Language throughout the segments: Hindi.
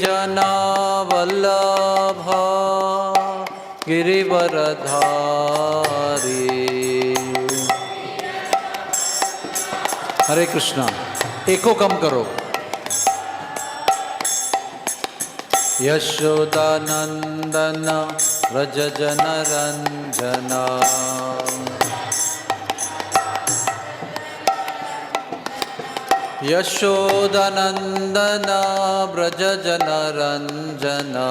जना वल्लभ गिरिवरधारी। हरे कृष्णा। एको कम करो। यशोदानंदन व्रज जन रंजना। यशोदानंदन व्रज जन रंजना।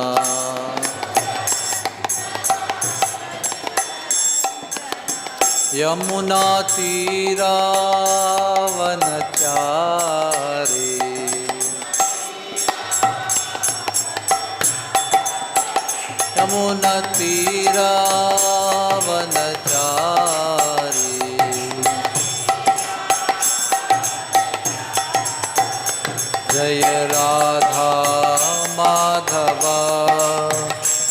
यमुना तीरावनचारी। यमुना तीरावनचारी। जय राधा माधव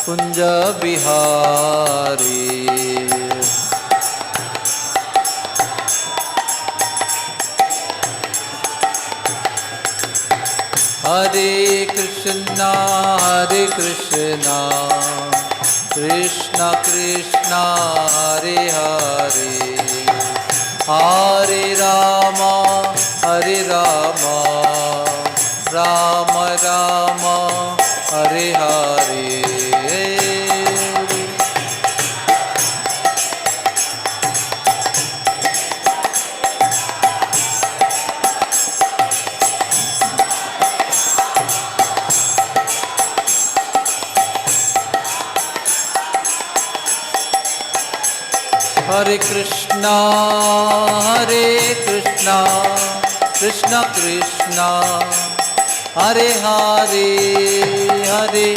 कुंज बिहारी। हरे कृष्णा कृष्ण कृष्ण हरे हरे, हरे राम राम राम हरे हरे। हरे कृष्णा कृष्ण कृष्ण हरे हरे, हरे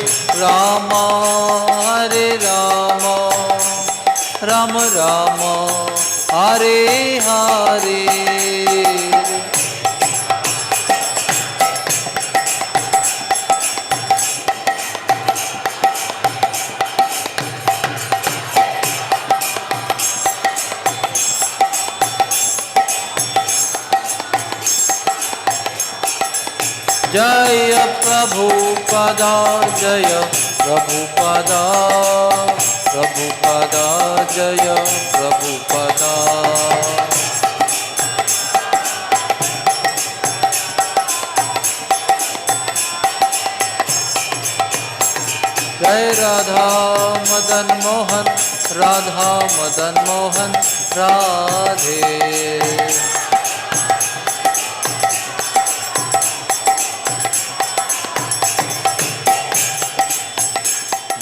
राम राम राम हरे हरे। जय प्रभुपदा जय प्रभुपदा, प्रभुपदा जय प्रभुपदा। जय राधा मदन मोहन राधे।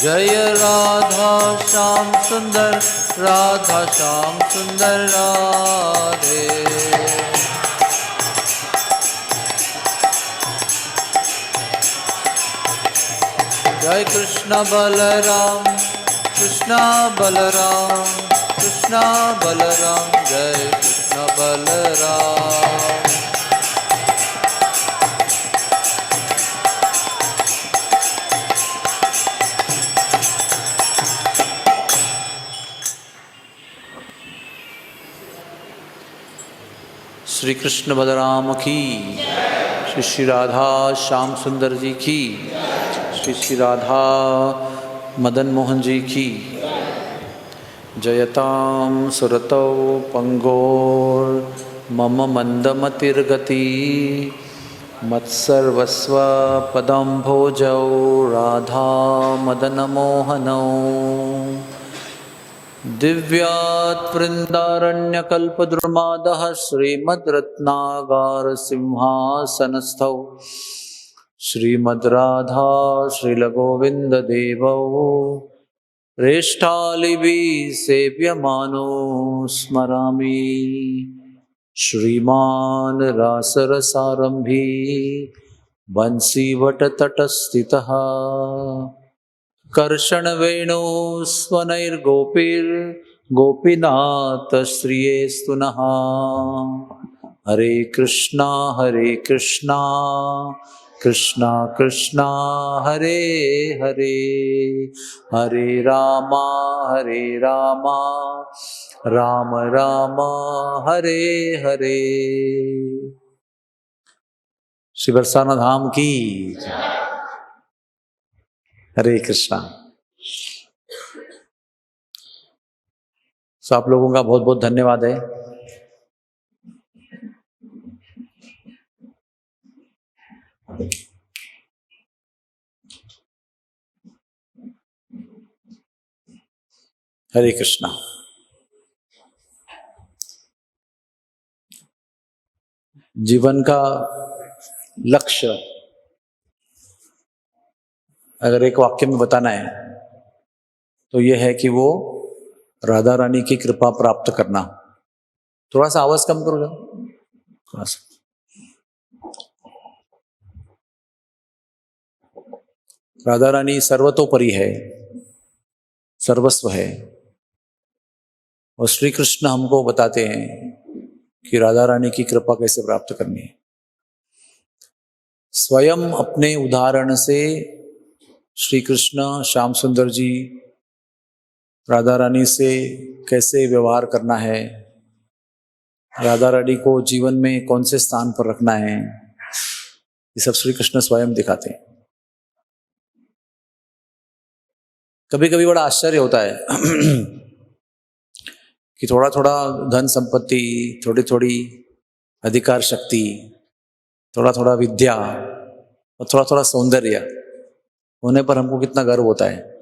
जय राधा श्याम सुंदर राधे। जय कृष्ण बलराम जय कृष्ण बलराम। श्री कृष्ण बलराम की, श्री राधा श्याम सुंदर जी की, श्री राधा मदन मोहन जी की। जयताम सुरतौ पंगोर मम मंदमतिर्गति, मत्सर्वस्व पदम भोजौ राधा मदन मोहनौ। दिव्यात् वृन्दारण्यकल्पद्रुमादः श्रीमद्रत्नागार सिंहासनस्थौ श्रीमद्राधा श्रीलगोविन्ददेवौ रेष्ठालिभिः सेव्यमानो स्मरामि। श्रीमान् रासरसारम्भी बंसीवटतटस्थितः कर्षणवेणु स्वनैर्गोपीनाथ श्रियेस्तु नः। हरे कृष्णा कृष्णा कृष्णा हरे हरे, हरे राम राम राम हरे हरे। श्री बरसाना धाम की। हरे कृष्णा। तो आप लोगों का बहुत बहुत धन्यवाद है। हरे कृष्णा। जीवन का लक्ष्य अगर एक वाक्य में बताना है तो यह है कि वो राधा रानी की कृपा प्राप्त करना। थोड़ा सा आवाज कम करो जरा, थोड़ा सा। राधा रानी सर्वतोपरि है, सर्वस्व है। और श्री कृष्ण हमको बताते हैं कि राधा रानी की कृपा कैसे प्राप्त करनी है। स्वयं अपने उदाहरण से श्री कृष्ण श्याम सुंदर जी राधा रानी से कैसे व्यवहार करना है, राधा रानी को जीवन में कौन से स्थान पर रखना है, ये सब श्री कृष्ण स्वयं दिखाते हैं। कभी कभी बड़ा आश्चर्य होता है कि थोड़ा थोड़ा धन संपत्ति, थोड़ी थोड़ी अधिकार शक्ति, थोड़ा थोड़ा विद्या और थोड़ा थोड़ा सौंदर्य होने पर हमको कितना गर्व होता है।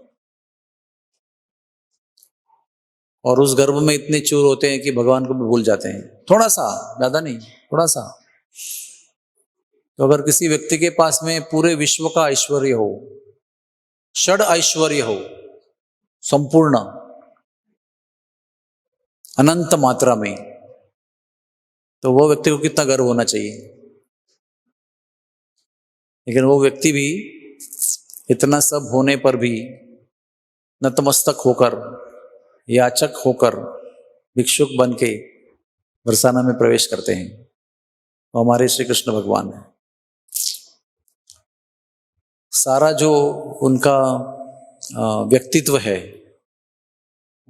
और उस गर्व में इतने चूर होते हैं कि भगवान को भी भूल जाते हैं। थोड़ा सा, ज्यादा नहीं, थोड़ा सा। तो अगर किसी व्यक्ति के पास में पूरे विश्व का ऐश्वर्य हो, षड ऐश्वर्य हो, संपूर्ण अनंत मात्रा में, तो वो व्यक्ति को कितना गर्व होना चाहिए। लेकिन वो व्यक्ति भी इतना सब होने पर भी नतमस्तक होकर, याचक होकर, भिक्षुक बन के बरसाना में प्रवेश करते हैं। तो हमारे श्री कृष्ण भगवान है। सारा जो उनका व्यक्तित्व है,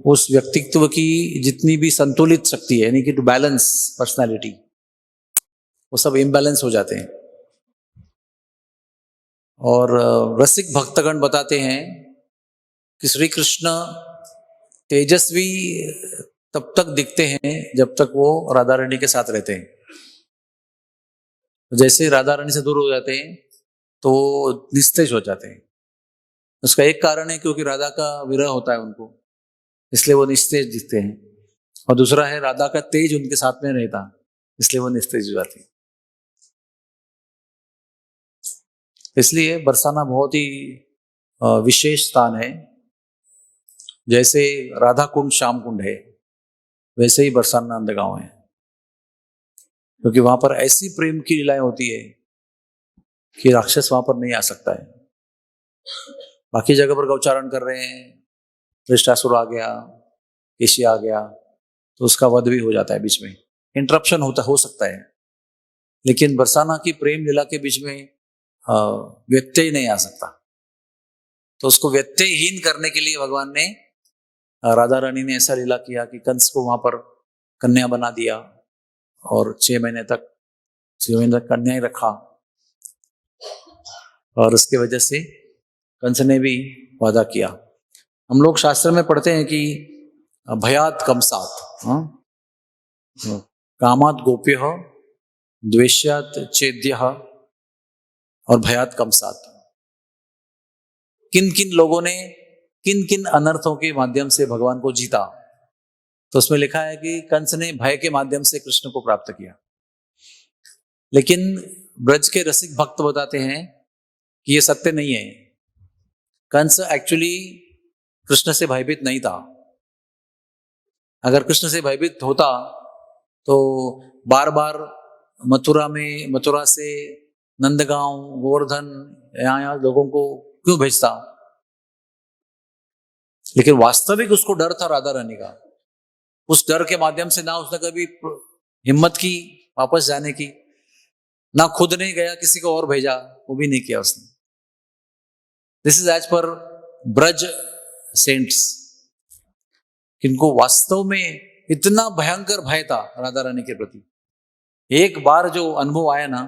उस व्यक्तित्व की जितनी भी संतुलित शक्ति है, यानी कि टू बैलेंस पर्सनालिटी, वो सब इम्बैलेंस हो जाते हैं। और रसिक भक्तगण बताते हैं कि श्री कृष्ण तेजस्वी तब तक दिखते हैं जब तक वो राधा रानी के साथ रहते हैं। जैसे राधा रानी से दूर हो जाते हैं तो निस्तेज हो जाते हैं। उसका एक कारण है क्योंकि राधा का विरह होता है उनको, इसलिए वो निस्तेज दिखते हैं। और दूसरा है राधा का तेज उनके साथ में रहता, इसलिए वो निस्तेज हो जाते हैं। इसलिए बरसाना बहुत ही विशेष स्थान है। जैसे राधा कुंड श्याम कुंड है, वैसे ही बरसाना नंदगांव है, क्योंकि वहां पर ऐसी प्रेम की लीलाएं होती है कि राक्षस वहां पर नहीं आ सकता है। बाकी जगह पर गौचारण कर रहे हैं, धृष्टासुर आ गया, केशी आ गया, तो उसका वध भी हो जाता है, बीच में इंटरप्शन हो सकता है। लेकिन बरसाना की प्रेम लीला के बीच में व्यत्यय नहीं आ सकता। तो उसको व्यत्ययहीन करने के लिए भगवान ने, राधा रानी ने ऐसा लीला किया कि कंस को वहां पर कन्या बना दिया और 6 महीने तक कन्या ही रखा। और उसके वजह से कंस ने भी वादा किया। हम लोग शास्त्र में पढ़ते हैं कि भयात कमसात, कामात गोप्य, द्वेष्यात चेद्य और भयात कमसात। किन किन लोगों ने किन किन अनर्थों के माध्यम से भगवान को जीता, तो उसमें लिखा है कि कंस ने भय के माध्यम से कृष्ण को प्राप्त किया। लेकिन ब्रज के रसिक भक्त बताते हैं कि यह सत्य नहीं है। कंस एक्चुअली कृष्ण से भयभीत नहीं था। अगर कृष्ण से भयभीत होता तो बार बार मथुरा से नंदगांव, गोवर्धन, यहाँ लोगों को क्यों भेजता। लेकिन वास्तविक उसको डर था राधा रानी का। उस डर के माध्यम से ना उसने कभी हिम्मत की वापस जाने की, ना खुद नहीं गया, किसी को और भेजा, वो भी नहीं किया उसने। This is as per Braj cents, किनको वास्तव में इतना भयंकर भय था राधा रानी के प्रति। एक बार जो अनुभव आया ना,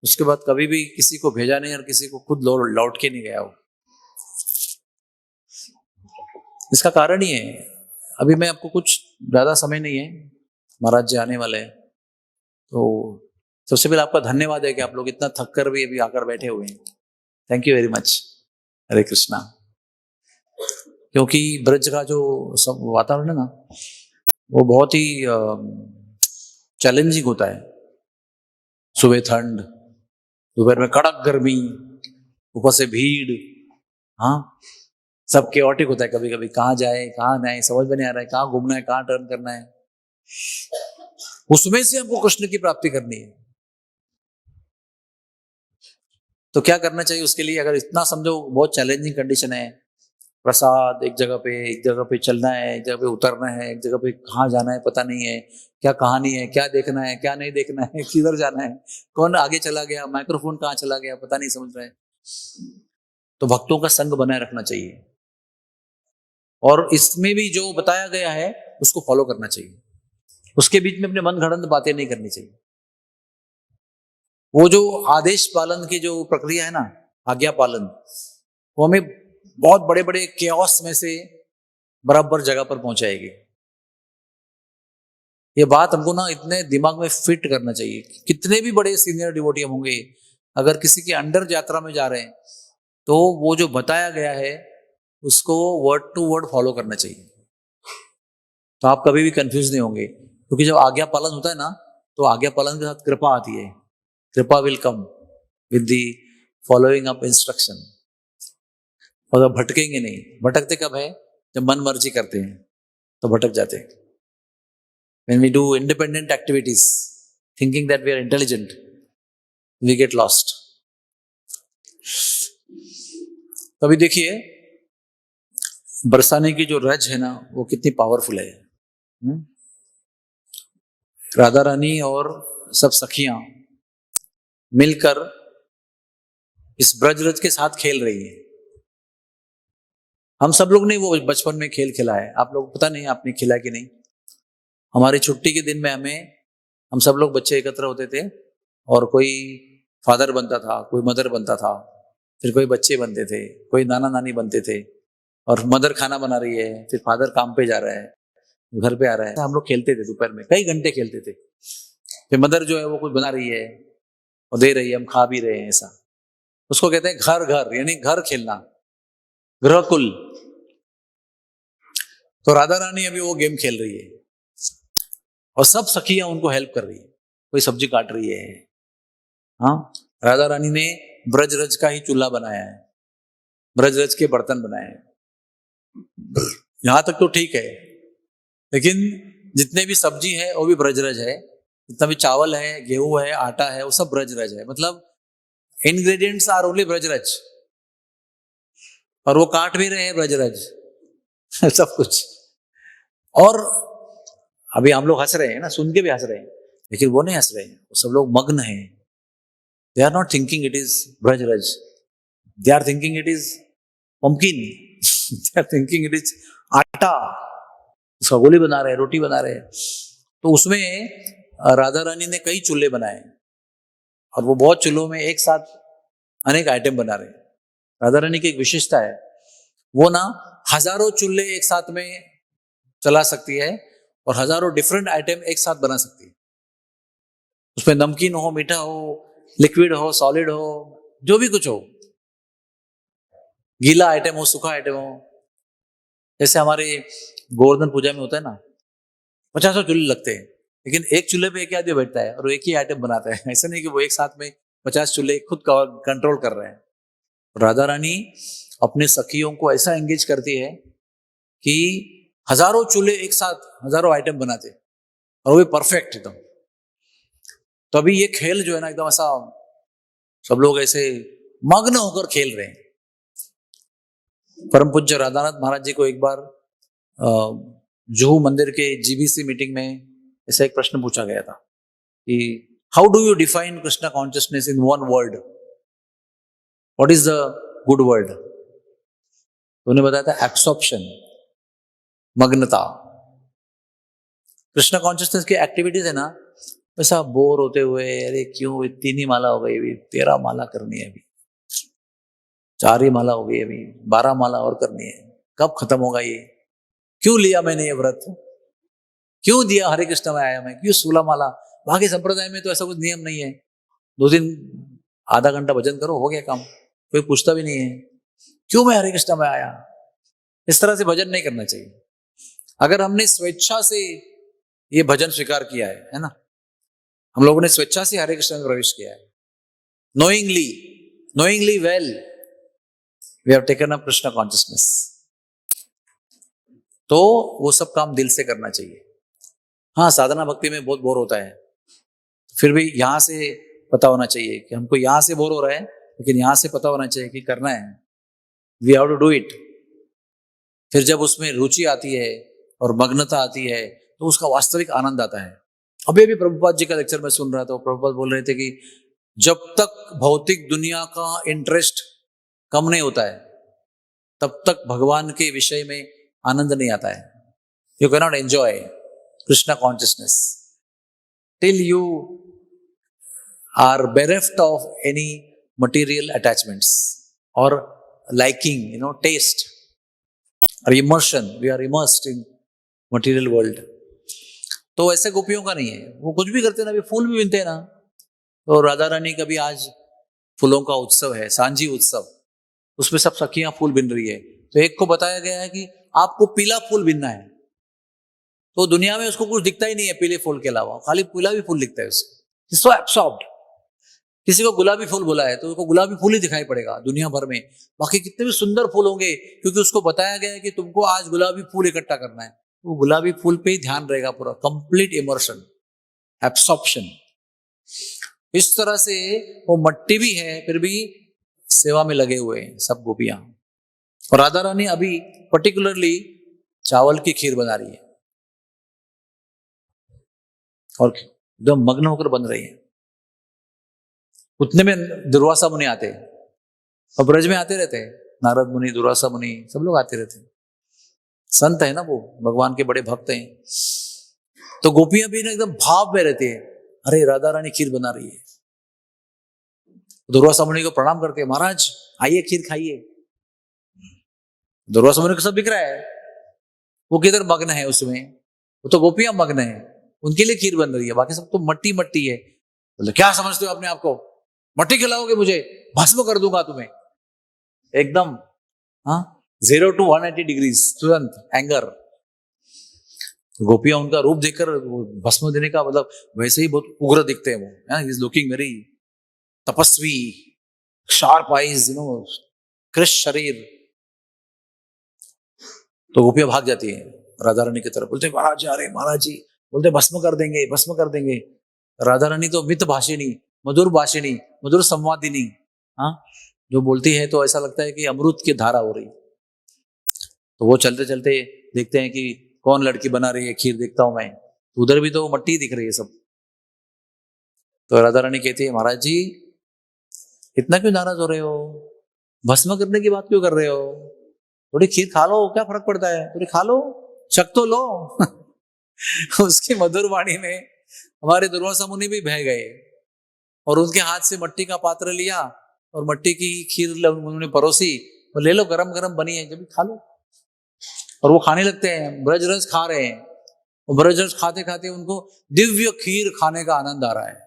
उसके बाद कभी भी किसी को भेजा नहीं और किसी को खुद लौट के नहीं गया वो। इसका कारण ही है, अभी मैं आपको कुछ ज्यादा समय नहीं है, महाराज जी आने वाले हैं, तो सबसे पहले आपका धन्यवाद है कि आप लोग इतना थक कर भी अभी आकर बैठे हुए हैं। Thank you very much. Hare Krishna. क्योंकि ब्रज का जो सब वातावरण है ना, वो बहुत ही चैलेंजिंग होता है। सुबह ठंड, दोपहर में कड़क गर्मी, ऊपर से भीड़, हाँ, सब केओटिक होता है। कभी कभी कहाँ जाए कहाँ जाए समझ में नहीं आ रहा है, कहाँ घूमना है कहाँ टर्न करना है। उसमें से हमको कृष्ण की प्राप्ति करनी है, तो क्या करना चाहिए उसके लिए? अगर इतना समझो बहुत चैलेंजिंग कंडीशन है, प्रसाद एक जगह पे चलना है, एक जगह पे उतरना है, एक जगह पे कहाँ जाना है पता नहीं है, क्या कहानी है, क्या देखना है क्या नहीं देखना है, किधर जाना है, कौन आगे चला गया, माइक्रोफोन कहाँ चला गया पता नहीं समझ रहे हैं, तो भक्तों का संग बनाए रखना चाहिए। और इसमें भी जो बताया गया है उसको फॉलो करना चाहिए। उसके बीच में अपने मन घड़ंत बातें नहीं करनी चाहिए। वो जो आदेश पालन की जो प्रक्रिया है ना, आज्ञा पालन, वो हमें बहुत बड़े बड़े केओस में से बराबर जगह पर पहुंचाएगी। ये बात हमको ना इतने दिमाग में फिट करना चाहिए। कितने भी बड़े सीनियर डिवोटी हम होंगे, अगर किसी के अंडर यात्रा में जा रहे हैं तो वो जो बताया गया है उसको वर्ड टू वर्ड फॉलो करना चाहिए। तो आप कभी भी कंफ्यूज नहीं होंगे, क्योंकि जब आज्ञा पालन होता है ना, तो आज्ञा पालन के साथ कृपा आती है। कृपा will come with the following up instruction. और अब भटकेंगे नहीं। भटकते कब है? जब मन मर्जी करते हैं तो भटक जाते हैं। When we do independent activities, thinking that we are intelligent, we get lost. तो अभी देखिए बरसाने की जो रज है ना, वो कितनी पावरफुल है। राधा रानी और सब सखियां मिलकर इस ब्रज रज के साथ खेल रही है। हम सब लोग ने वो बचपन में खेल खेला है, आप लोग पता नहीं आपने खेला कि नहीं। हमारी छुट्टी के दिन में हम सब लोग बच्चे एकत्र होते थे, और कोई फादर बनता था, कोई मदर बनता था, फिर कोई बच्चे बनते थे, कोई नाना नानी बनते थे, और मदर खाना बना रही है, फिर फादर काम पे जा रहा है, घर पे आ रहा है। हम लोग खेलते थे, दोपहर में कई घंटे खेलते थे। फिर मदर जो है वो कुछ बना रही है और दे रही है, हम खा भी रहे हैं, ऐसा। उसको कहते हैं घर घर, यानी घर खेलना, गृहकुल। तो राधा रानी अभी वो गेम खेल रही है और सब सखियां उनको हेल्प कर रही है। कोई सब्जी काट रही है, हाँ, राधा रानी ने ब्रज रज का ही चूल्हा बनाया है, ब्रज रज के बर्तन बनाए हैं। यहां तक तो ठीक है, लेकिन जितने भी सब्जी है वो भी ब्रजरज है, जितना भी चावल है, गेहूं है, आटा है, वो सब ब्रजरज है। मतलब इंग्रेडिएंट्स आर ओनली ब्रजरज, और वो काट भी रहे हैं ब्रजरज सब कुछ। और अभी हम लोग हंस रहे हैं ना, सुन के भी हंस रहे हैं, लेकिन वो नहीं हंस रहे हैं, वो सब लोग मग्न हैं। They are not thinking it is brajraj, they are thinking it is pumpkin, they are thinking it is atta, उसका गोली बना रहे हैं, रोटी बना रहे हैं। तो उसमें राधा रानी ने कई चूल्हे बनाए, और वो बहुत चूल्हों में एक साथ अनेक आइटम बना रहे हैं। राधा रानी की एक विशेषता है, वो ना हजारों चूल्हे एक साथ में चला सकती है, और हजारों डिफरेंट आइटम एक साथ बना सकती है। उसमें नमकीन हो, मीठा हो, लिक्विड हो, सॉलिड हो, जो भी कुछ हो, गीला आइटम हो, सूखा आइटम हो। जैसे हमारे गोवर्धन पूजा में होता है ना, 50 चूल्हे लगते हैं, लेकिन एक चूल्हे पे एक आदमी बैठता है और वो एक ही आइटम बनाता है। ऐसा नहीं कि वो एक साथ में 50 चूल्हे खुद कंट्रोल कर रहे हैं। राधा रानी अपने सखियों को ऐसा एंगेज करती है कि हजारों चूल्हे एक साथ हजारों आइटम बनाते, और वो भी परफेक्ट एकदम। तो अभी ये खेल जो है ना, एकदम ऐसा सब लोग ऐसे मग्न होकर खेल रहे हैं। परम पूज्य राधानाथ महाराज जी को एक बार जुहू मंदिर के जीबीसी मीटिंग में ऐसा एक प्रश्न पूछा गया था कि how do you define Krishna consciousness in one word, what is the good word? तो उन्हें बताया था एब्सॉर्प्शन, मग्नता। कृष्णा कॉन्शियसनेस की एक्टिविटीज है ना, ऐसा बोर होते हुए, अरे क्यों इतनी ही माला हो गई, अभी 13 माला करनी है, अभी 4 ही माला हो गई, अभी 12 माला और करनी है, कब खत्म होगा ये? क्यों लिया मैंने ये व्रत, क्यों दिया हरे कृष्ण में आया मैं, क्यों सूला माला। बाकी संप्रदाय में तो ऐसा कुछ नियम नहीं है, 2 दिन आधा घंटा भजन करो हो गया काम, कोई पूछता भी नहीं है क्यों मैं हरे कृष्ण में आया। इस तरह से भजन नहीं करना चाहिए। अगर हमने स्वेच्छा से ये भजन स्वीकार किया है ना, हम लोगों ने स्वेच्छा से हरे कृष्ण में प्रवेश किया है, knowingly well we have taken up Krishna consciousness, तो वो सब काम दिल से करना चाहिए। हाँ, साधना भक्ति में बहुत बोर होता है, फिर भी यहां से पता होना चाहिए कि हमको यहां से बोर हो रहा है, लेकिन यहां से पता होना चाहिए कि करना है, we have to do it. फिर जब उसमें रुचि आती है और मग्नता आती है तो उसका वास्तविक आनंद आता है। अभी भी प्रभुपाद जी का लेक्चर में सुन रहा था, प्रभुपाद बोल रहे थे कि जब तक भौतिक दुनिया का इंटरेस्ट कम नहीं होता है तब तक भगवान के विषय में आनंद नहीं आता है। You can not enjoy Krishna consciousness till you are bereft of any material attachments or liking, taste or immersion. We are immersed in material world. तो ऐसे गोपियों का नहीं है, वो कुछ भी करते ना, अभी फूल भी बिनते हैं ना, तो राधा रानी का भी आज फूलों का उत्सव है, सांझी उत्सव, उसमें सब सखियां फूल बिन रही है। तो एक को बताया गया है कि आपको पीला फूल बिनना है, तो दुनिया में उसको कुछ दिखता ही नहीं है पीले फूल के अलावा, खाली पीला भी फूल दिखता है उसको, सो एब्सॉर्ब्ड। किसी को गुलाबी फूल बोला है तो उसको गुलाबी फूल ही दिखाई पड़ेगा दुनिया भर में, बाकी कितने भी सुंदर फूल होंगे, क्योंकि उसको बताया गया है कि तुमको आज गुलाबी फूल इकट्ठा करना है, वो गुलाबी फूल पे ही ध्यान रहेगा पूरा, कंप्लीट इमर्शन, एब्सॉर्प्शन। इस तरह से वो मट्टी भी है फिर भी सेवा में लगे हुए हैं सब गोपियां। और राधा रानी अभी पर्टिकुलरली चावल की खीर बना रही है और एकदम मग्न होकर बन रही है। उतने में दुर्वासा मुनि आते हैं, और ब्रज में आते रहते हैं, नारद मुनि, दुर्वासा मुनि, सब लोग आते रहते हैं, संत है ना वो, भगवान के बड़े भक्त हैं। तो गोपियां भी एकदम भाव में रहती है, अरे राधा रानी खीर बना रही है। दुर्वासा मुनि को प्रणाम करते हैं, महाराज आइए खीर खाइए। दुर्वासा मुनि को सब दिख रहा है, वो किधर मग्न है उसमें, वो तो गोपियां मग्न है, उनके लिए खीर बन रही है, बाकी सब तो मट्टी मट्टी है। बोले क्या समझते हो अपने आप को, मट्टी खिलाओगे मुझे, भस्म कर दूंगा तुम्हें, एकदम 0 to 180 डिग्रीज तुरंत एंगर। गोपियां उनका रूप देखकर भस्म देने का मतलब वैसे ही बहुत उग्र दिखते हैं वो, इज लुकिंग वेरी तपस्वी, शार्प आईज, कृष्ण शरीर। तो गोपियां भाग जाती है राधा रानी की तरफ, बोलते महाराज जा रहे, महाराज जी, बोलते भस्म कर देंगे, भस्म कर देंगे। राधा रानी तो मित भाषिनी, मधुर भाषिनी, मधुर संवादिनी, जो बोलती है तो ऐसा लगता है कि अमृत की धारा हो रही। तो वो चलते चलते देखते हैं कि कौन लड़की बना रही है खीर, देखता हूं मैं, उधर भी तो मट्टी दिख रही है सब। तो राधा रानी कहती है महाराज जी इतना क्यों नाराज हो रहे हो, भस्म करने की बात क्यों कर रहे हो, थोड़ी खीर खा लो, क्या फर्क पड़ता है, थोड़ी खा लो, चख तो लो। उसकी मधुर वाणी में हमारे दुर्वासा मुनि भी बह गए, और उनके हाथ से मट्टी का पात्र लिया और मट्टी की खीर उन्होंने परोसी, तो ले लो गरम गरम बनी है, जब खा लो। और वो खाने लगते हैं, ब्रजरस खा रहे हैं, और ब्रजरस खाते खाते उनको दिव्य खीर खाने का आनंद आ रहा है,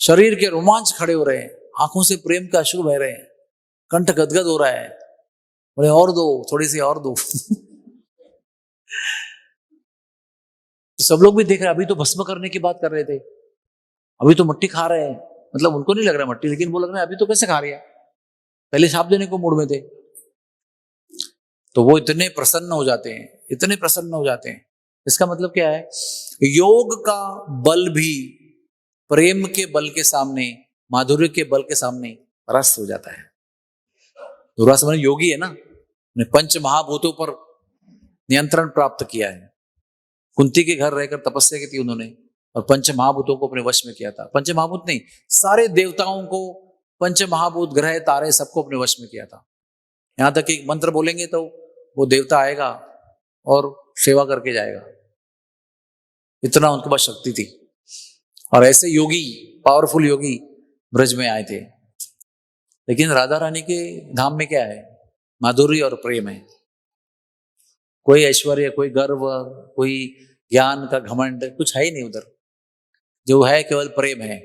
शरीर के रोमांच खड़े हो रहे हैं, आंखों से प्रेम का अश्रु बह रहे हैं, कंठ गदगद हो रहा है, बोले और दो, थोड़ी सी और दो। सब लोग भी देख रहे हैं, अभी तो भस्म करने की बात कर रहे थे, अभी तो मट्टी खा रहे हैं, मतलब उनको नहीं लग रहा मट्टी, लेकिन वो लग रहा है अभी तो कैसे खा रही है, पहले साप देने को मूड में थे। तो वो इतने प्रसन्न हो जाते हैं, इतने प्रसन्न हो जाते हैं। इसका मतलब क्या है, योग का बल भी प्रेम के बल के सामने, माधुर्य के बल के सामने परास्त हो जाता है। दुर्वासा मुनि योगी है ना, उन्हें पंच महाभूतों पर नियंत्रण प्राप्त किया है। कुंती के घर रहकर तपस्या की थी उन्होंने, और पंच महाभूतों को अपने वश में किया था। पंच महाभूत नहीं, सारे देवताओं को, पंच महाभूत, ग्रह तारे, सबको अपने वश में किया था। यहां तक कि मंत्र बोलेंगे तो वो देवता आएगा और सेवा करके जाएगा, इतना उनके पास शक्ति थी। और ऐसे योगी, पावरफुल योगी ब्रज में आए थे। लेकिन राधा रानी के धाम में क्या है, माधुर्य और प्रेम है। कोई ऐश्वर्य, कोई गर्व, कोई ज्ञान का घमंड कुछ है ही नहीं उधर। जो है केवल प्रेम है,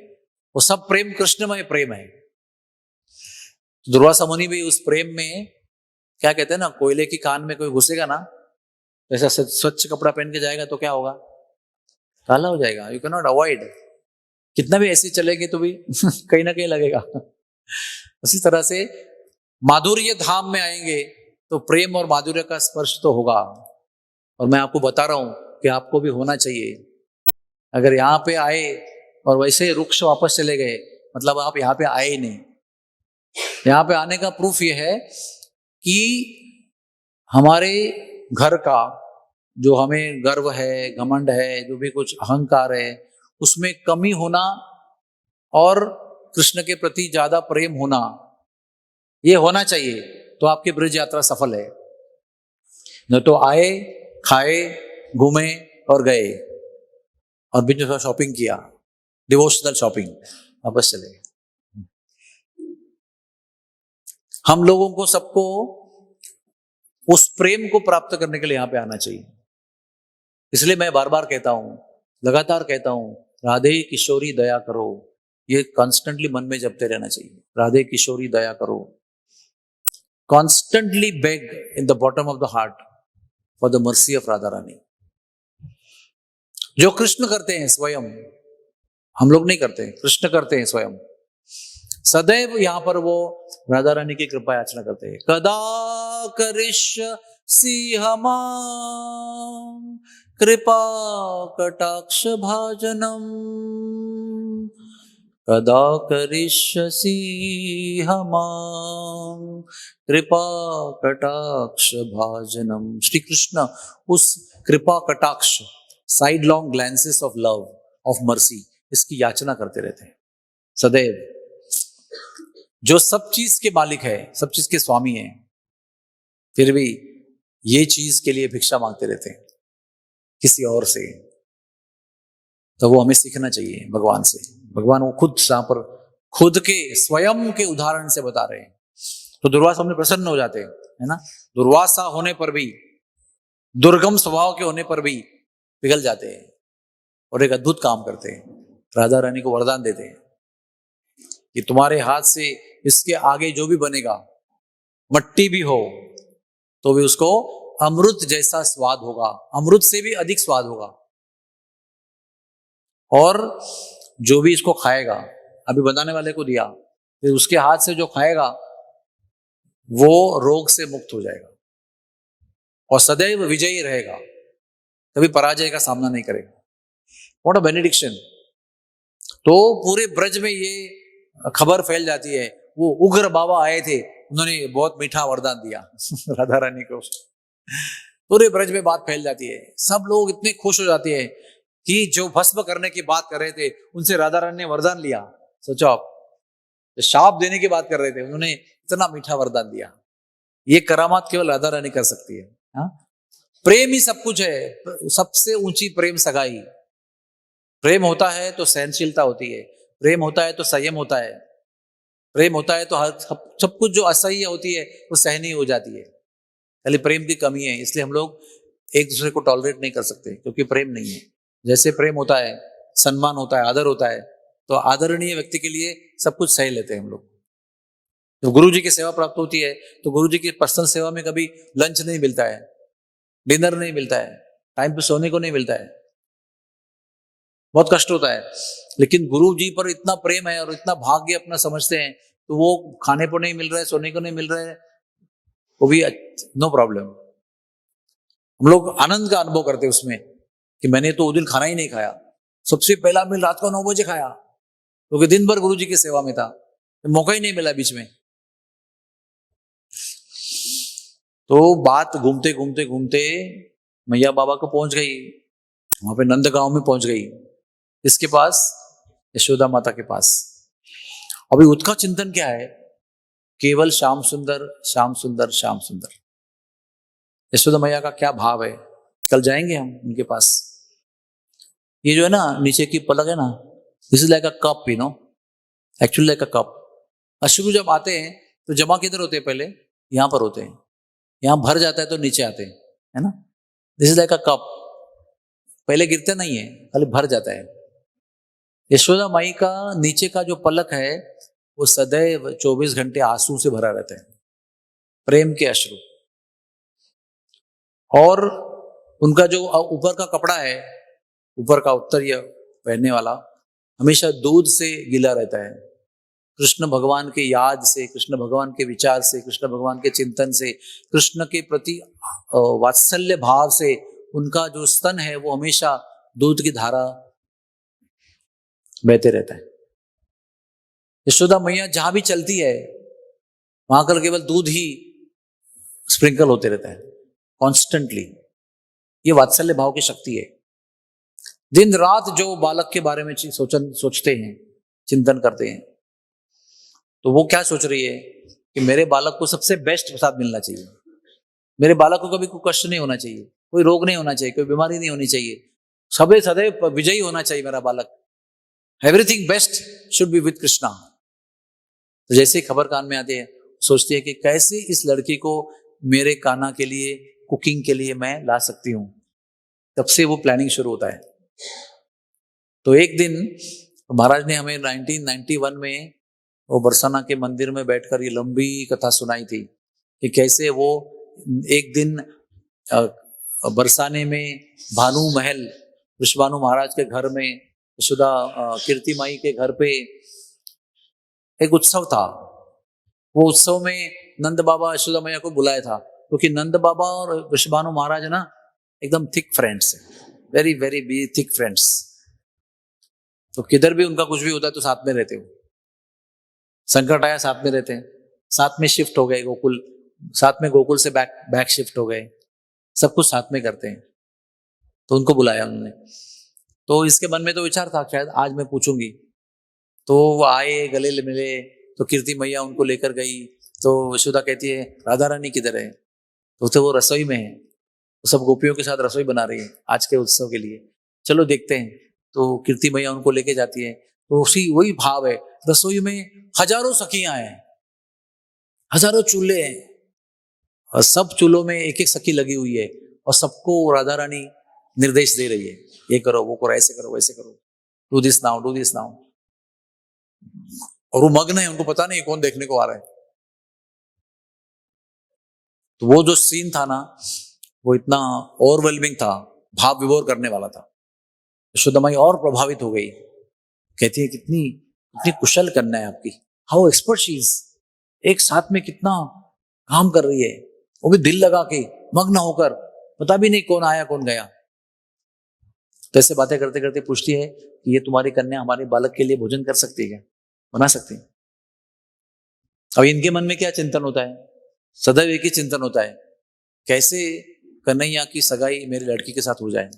वो सब प्रेम कृष्णमय प्रेम है। दुर्वासा मुनि भी उस प्रेम में, क्या कहते हैं ना, कोयले की कान में कोई घुसेगा ना, ऐसा स्वच्छ कपड़ा पहन के जाएगा तो क्या होगा, काला हो जाएगा। यू कैन नॉट अवॉइड, कितना भी ऐसे चलेंगे तो भी कहीं ना कहीं लगेगा। उसी तरह से माधुर्य धाम में आएंगे तो प्रेम और माधुर्य का स्पर्श तो होगा। और मैं आपको बता रहा हूं कि आपको भी होना चाहिए। अगर यहाँ पे आए और वैसे रुक्ष वापस चले गए, मतलब आप यहाँ पे आए ही नहीं। यहाँ पे आने का प्रूफ ये है कि हमारे घर का जो हमें गर्व है, घमंड है, जो भी कुछ अहंकार है, उसमें कमी होना और कृष्ण के प्रति ज्यादा प्रेम होना, ये होना चाहिए, तो आपकी ब्रज यात्रा सफल है। न तो आए, खाए, घूमे और गए और बीच में शॉपिंग किया, डिवोशनल शॉपिंग, वापस चले गए। हम लोगों को सबको उस प्रेम को प्राप्त करने के लिए यहां पे आना चाहिए। इसलिए मैं बार बार कहता हूं, लगातार कहता हूं, राधे किशोरी दया करो। ये कॉन्स्टेंटली मन में जपते रहना चाहिए, राधे किशोरी दया करो। Constantly beg in the bottom of the heart for the mercy of Radha Rani. जो कृष्ण करते हैं स्वयं, हम लोग नहीं करते, कृष्ण करते हैं स्वयं। सदैव यहां पर वो राधा रानी की कृपा याचना करते हैं। कदा करिष्यसि हमां कृपा कटाक्ष भाजनम, कदा करिष्यसि हमां कृपा कटाक्ष भाजनम। श्री कृष्ण उस कृपा कटाक्ष, side long glances of love, of mercy, इसकी याचना करते रहते हैं सदैव। जो सब चीज के मालिक है, सब चीज के स्वामी है, फिर भी ये चीज के लिए भिक्षा मांगते रहते हैं किसी और से। तो वो हमें सीखना चाहिए भगवान से। भगवान वो खुद यहाँ पर खुद के स्वयं के उदाहरण से बता रहे हैं। तो दुर्वासा हमने प्रसन्न हो जाते हैं, है ना। दुर्वासा होने पर भी, दुर्गम स्वभाव के होने पर भी पिघल जाते हैं और एक अद्भुत काम करते हैं। राधा रानी को वरदान देते हैं कि तुम्हारे हाथ से इसके आगे जो भी बनेगा, मट्टी भी हो तो भी उसको अमृत जैसा स्वाद होगा, अमृत से भी अधिक स्वाद होगा। और जो भी इसको खाएगा, अभी बनाने वाले को दिया, फिर उसके हाथ से जो खाएगा वो रोग से मुक्त हो जाएगा और सदैव विजयी रहेगा, कभी पराजय का सामना नहीं करेगा। What a benediction. तो पूरे ब्रज में ये खबर फैल जाती है, वो उग्र बाबा आए थे, उन्होंने बहुत मीठा वरदान दिया राधा रानी को। पूरे ब्रज में बात फैल जाती है, सब लोग इतने खुश हो जाते हैं कि जो भस्म करने की बात कर रहे थे उनसे राधा रानी ने वरदान लिया। सोचो आप, शाप देने की बात कर रहे थे, उन्होंने इतना मीठा वरदान दिया। ये करामात केवल राधा रानी कर सकती है। हाँ? प्रेम ही सब कुछ है, सबसे ऊंची प्रेम सगाई। प्रेम होता है तो सहनशीलता होती है, प्रेम होता है तो संयम होता है, प्रेम होता है तो हर सब कुछ जो असह्य होती है वो सहनीय हो जाती है। खाली प्रेम की कमी है, इसलिए हम लोग एक दूसरे को टॉलरेट नहीं कर सकते, क्योंकि प्रेम नहीं है। जैसे प्रेम होता है, सम्मान होता है, आदर होता है, तो आदरणीय व्यक्ति के लिए सब कुछ सह लेते हैं हम लोग। तो गुरु जी की सेवा प्राप्त होती है तो गुरु जी की पर्सनल सेवा में कभी लंच नहीं मिलता है, डिनर नहीं मिलता है, टाइम पे सोने को नहीं मिलता है, बहुत कष्ट होता है। लेकिन गुरु जी पर इतना प्रेम है और इतना भाग्य अपना समझते हैं, तो वो खाने को नहीं मिल रहा है, सोने को नहीं मिल रहा है, वो भी नो प्रॉब्लम। हम लोग आनंद का अनुभव करते हैं उसमें कि मैंने तो वो दिन खाना ही नहीं खाया, सबसे पहला मील रात को 9 बजे खाया, क्योंकि दिन भर गुरु जी की सेवा में था, तो मौका ही नहीं मिला बीच में। तो बात घूमते घूमते घूमते मैया बाबा को पहुंच गई, वहां पे नंदगांव में पहुंच गई, इसके पास, यशोदा माता के पास। अभी उसका चिंतन क्या है, केवल श्याम सुंदर श्याम सुंदर श्याम सुंदर। यशोदा मैया का क्या भाव है, कल जाएंगे हम उनके पास। ये जो है ना नीचे की पलक है ना, this is like a cup, you know, actually like a cup. अश्रु जब आते हैं तो जमा किधर होते हैं, पहले यहाँ पर होते हैं, यहाँ भर जाता है तो नीचे आते हैं, है ना। This is like a cup, पहले गिरते नहीं है, खाली भर जाता है। यशोदा माई का नीचे का जो पलक है वो सदैव 24 घंटे आंसू से भरा रहता है, प्रेम के अश्रु। और उनका जो ऊपर का कपड़ा है, ऊपर का उत्तरीय पहनने वाला, हमेशा दूध से गीला रहता है। कृष्ण भगवान के याद से, कृष्ण भगवान के विचार से, कृष्ण भगवान के चिंतन से, कृष्ण के प्रति वात्सल्य भाव से उनका जो स्तन है वो हमेशा दूध की धारा बहते रहता है। यशोदा मैया जहां भी चलती है वहां कल केवल दूध ही स्प्रिंकल होते रहता है कॉन्स्टेंटली। ये वात्सल्य भाव की शक्ति है। दिन रात जो बालक के बारे में सोचते हैं, चिंतन करते हैं, तो वो क्या सोच रही है कि मेरे बालक को सबसे बेस्ट प्रसाद मिलना चाहिए, मेरे बालक को कभी कोई कष्ट नहीं होना चाहिए, कोई रोग नहीं होना चाहिए, कोई बीमारी नहीं होनी चाहिए, सभी सदैव विजयी होना चाहिए मेरा बालक, everything best should be with Krishna. तो जैसे ही खबर कान में आती है, सोचती है कि कैसे इस लड़की को मेरे कान्हा के लिए, कुकिंग के लिए मैं ला सकती हूँ। तब से वो प्लानिंग शुरू होता है। तो एक दिन महाराज ने हमें 1991 में वो बरसाना के मंदिर में बैठकर ये लंबी कथा सुनाई थी कि कैसे वो एक दिन बरसाने में भानु महल, विश्वानु महाराज के घर में, यशोदा कीर्ति माई के घर पे एक उत्सव था। वो उत्सव में नंद बाबा यशोदा मैया को बुलाया था, क्योंकि नंद बाबा और विश्वानु महाराज ना एकदम thick friends, very very thick friends. तो किधर भी उनका कुछ भी होता है तो साथ में रहते हो, संकट आया साथ में रहते हैं, साथ में शिफ्ट हो गए गोकुल, साथ में गोकुल से बैक शिफ्ट हो गए, सब कुछ साथ में करते हैं। तो उनको बुलाया उन्होंने। तो इसके मन में तो विचार था शायद आज मैं पूछूंगी, तो वो आए, गले मिले, तो कीर्ति मैया उनको लेकर गई। तो यशोदा कहती है राधा रानी किधर है? तो वो रसोई में है, तो सब गोपियों के साथ रसोई बना रही है आज के उत्सव के लिए, चलो देखते हैं। तो कीर्ति मैया उनको लेके जाती है। तो उसी वही भाव है, रसोई में हजारों सखियां हैं, हजारों चूल्हे हैं, और सब चूल्हों में एक एक सखी लगी हुई है, और सबको राधा रानी निर्देश दे रही है, ये करो, वो करो, ऐसे करो, वैसे करो, do this now, do this now. और वो मग्न है, उनको पता नहीं कौन देखने को आ रहा है। तो वो जो सीन था ना, वो इतना ओवरवेलमिंग था, भाव विभोर करने वाला था। यशोदा माई और प्रभावित हो गई, कहती है कितनी कितनी कुशल कन्या है आपकी, हाउ एक्सपर्ट शी इज, एक साथ में कितना काम कर रही है, वो भी दिल लगा के, मग्न होकर, पता भी नहीं कौन आया कौन गया। तो ऐसे बातें करते करते पूछती है कि ये तुम्हारी कन्या हमारे बालक के लिए भोजन कर सकती है क्या, बना सकती है? अब इनके मन में क्या चिंतन होता है? सदैव एक ही चिंतन होता है, कैसे कन्हैया की सगाई मेरी लड़की के साथ हो जाए,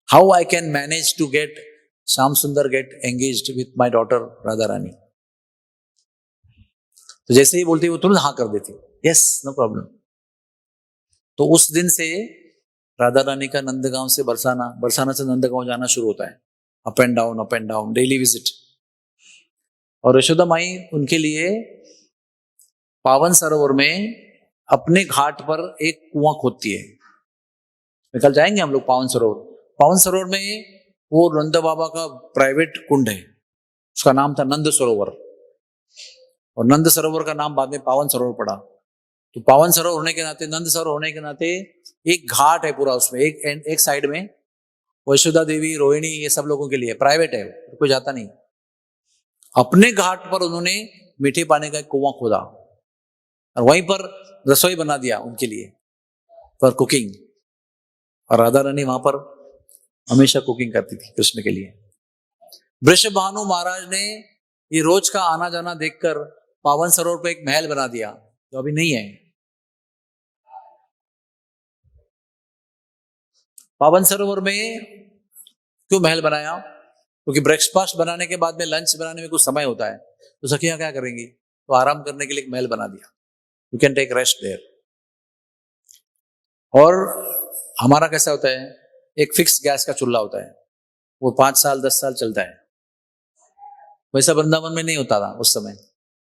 how I can manage to get Shyam Sundar get engaged with my daughter Radha Rani. तो जैसे ही बोलती वो तुरंत हाँ कर देती, यस नो प्रॉब्लम। तो उस दिन से राधा रानी का नंदगांव से बरसाना, बरसाना से नंदगांव जाना शुरू होता है, up and down, daily visit. और यशोदा माई उनके लिए पावन सरोवर में अपने घाट पर एक कुआं खोदती है। कल जाएंगे हम लोग पावन सरोवर। पावन सरोवर में वो नंद बाबा का प्राइवेट कुंड है, उसका नाम था नंद सरोवर, और नंद सरोवर का नाम बाद में पावन सरोवर पड़ा। तो पावन सरोवर होने के नाते, नंद सरोवर होने के नाते एक घाट है पूरा, उसमें एक साइड में यशोदा देवी, रोहिणी, ये सब लोगों के लिए प्राइवेट है, कोई जाता नहीं। अपने घाट पर उन्होंने मीठे पानी का एक कुआं खोदा और वहीं पर रसोई बना दिया उनके लिए, फॉर कुकिंग। और राधा रानी वहां पर हमेशा कुकिंग करती थी कृष्ण के लिए। वृषभानु महाराज ने ये रोज का आना जाना देखकर पावन सरोवर पर एक महल बना दिया, जो अभी नहीं है। पावन सरोवर में क्यों महल बनाया? क्योंकि ब्रेकफास्ट बनाने के बाद में लंच बनाने में कुछ समय होता है, तो सखियां क्या करेंगी, तो आराम करने के लिए एक महल बना दिया, you can take rest there. और हमारा कैसा होता है, एक फिक्स गैस का चूल्हा होता है, वो 5 साल 10 साल चलता है। वैसा वृंदावन में नहीं होता था उस समय,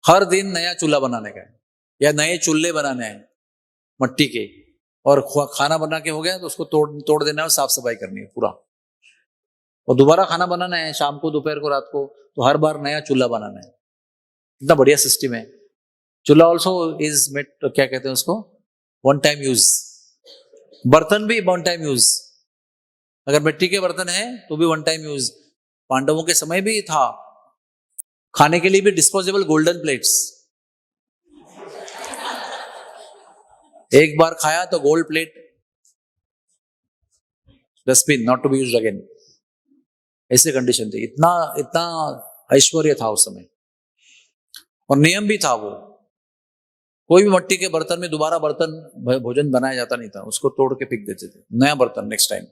हर दिन नया चूल्हा बनाने का है, या नए चूल्हे बनाने हैं मट्टी के, और खाना बना के हो गया तो उसको तोड़ तोड़ देना है और साफ सफाई करनी है पूरा, और दोबारा खाना बनाना है शाम को, दोपहर को, रात को, तो हर बार नया चूल्हा बनाना है। इतना बढ़िया सिस्टम है। चूल्हा ऑल्सो इज मेट, क्या कहते हैं उसको, वन टाइम यूज। बर्तन भी वन टाइम यूज, अगर मिट्टी के बर्तन है तो भी वन टाइम यूज। पांडवों के समय भी था, खाने के लिए भी डिस्पोजेबल गोल्डन प्लेट्स, एक बार खाया तो gold plate, dustbin, not to be used again. ऐसे कंडीशन थी, इतना इतना ऐश्वर्य था उस समय। और नियम भी था, वो कोई भी मिट्टी के बर्तन में दोबारा बर्तन भोजन बनाया जाता नहीं था, उसको तोड़ के फेंक देते थे, नया बर्तन नेक्स्ट टाइम।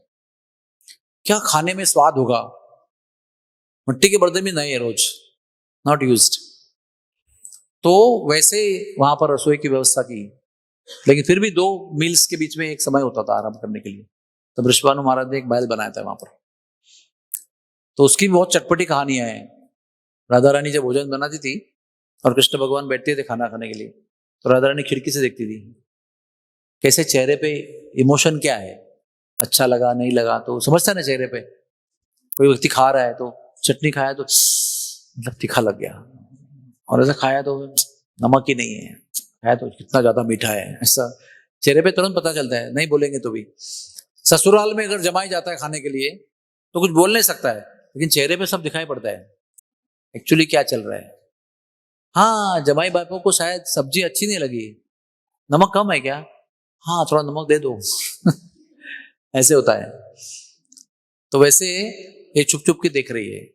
क्या खाने में स्वाद होगा, मिट्टी के बर्तन भी नए है रोज, नॉट यूज्ड। तो वैसे वहां पर रसोई की व्यवस्था की, लेकिन फिर भी 2 मील्स के बीच में एक समय होता था आराम करने के लिए। तब ऋषभानु महाराज ने एक बैल बनाया था वहां पर, तो उसकी बहुत चटपटी कहानियां हैं। राधा रानी जब भोजन बनाती थी और कृष्ण भगवान बैठते थे खाना खाने के लिए, तो राधा रानी खिड़की से देखती थी कैसे चेहरे पे इमोशन क्या है, अच्छा लगा नहीं लगा, तो समझता ना चेहरे पे। कोई व्यक्ति खा रहा है तो चटनी खाया तो मतलब तीखा लग गया, और ऐसा खाया तो नमक ही नहीं है तो कितना ज्यादा मीठा है, ऐसा चेहरे पे तुरंत पता चलता है, नहीं बोलेंगे तो भी। ससुराल में अगर जमाई जाता है खाने के लिए तो कुछ बोल नहीं सकता है, लेकिन चेहरे पे सब दिखाई पड़ता है एक्चुअली क्या चल रहा है। हाँ, जमाई बापू को शायद सब्जी अच्छी नहीं लगी, नमक कम है क्या, हाँ थोड़ा नमक दे दो ऐसे होता है। तो वैसे ये छुप छुप के देख रही है,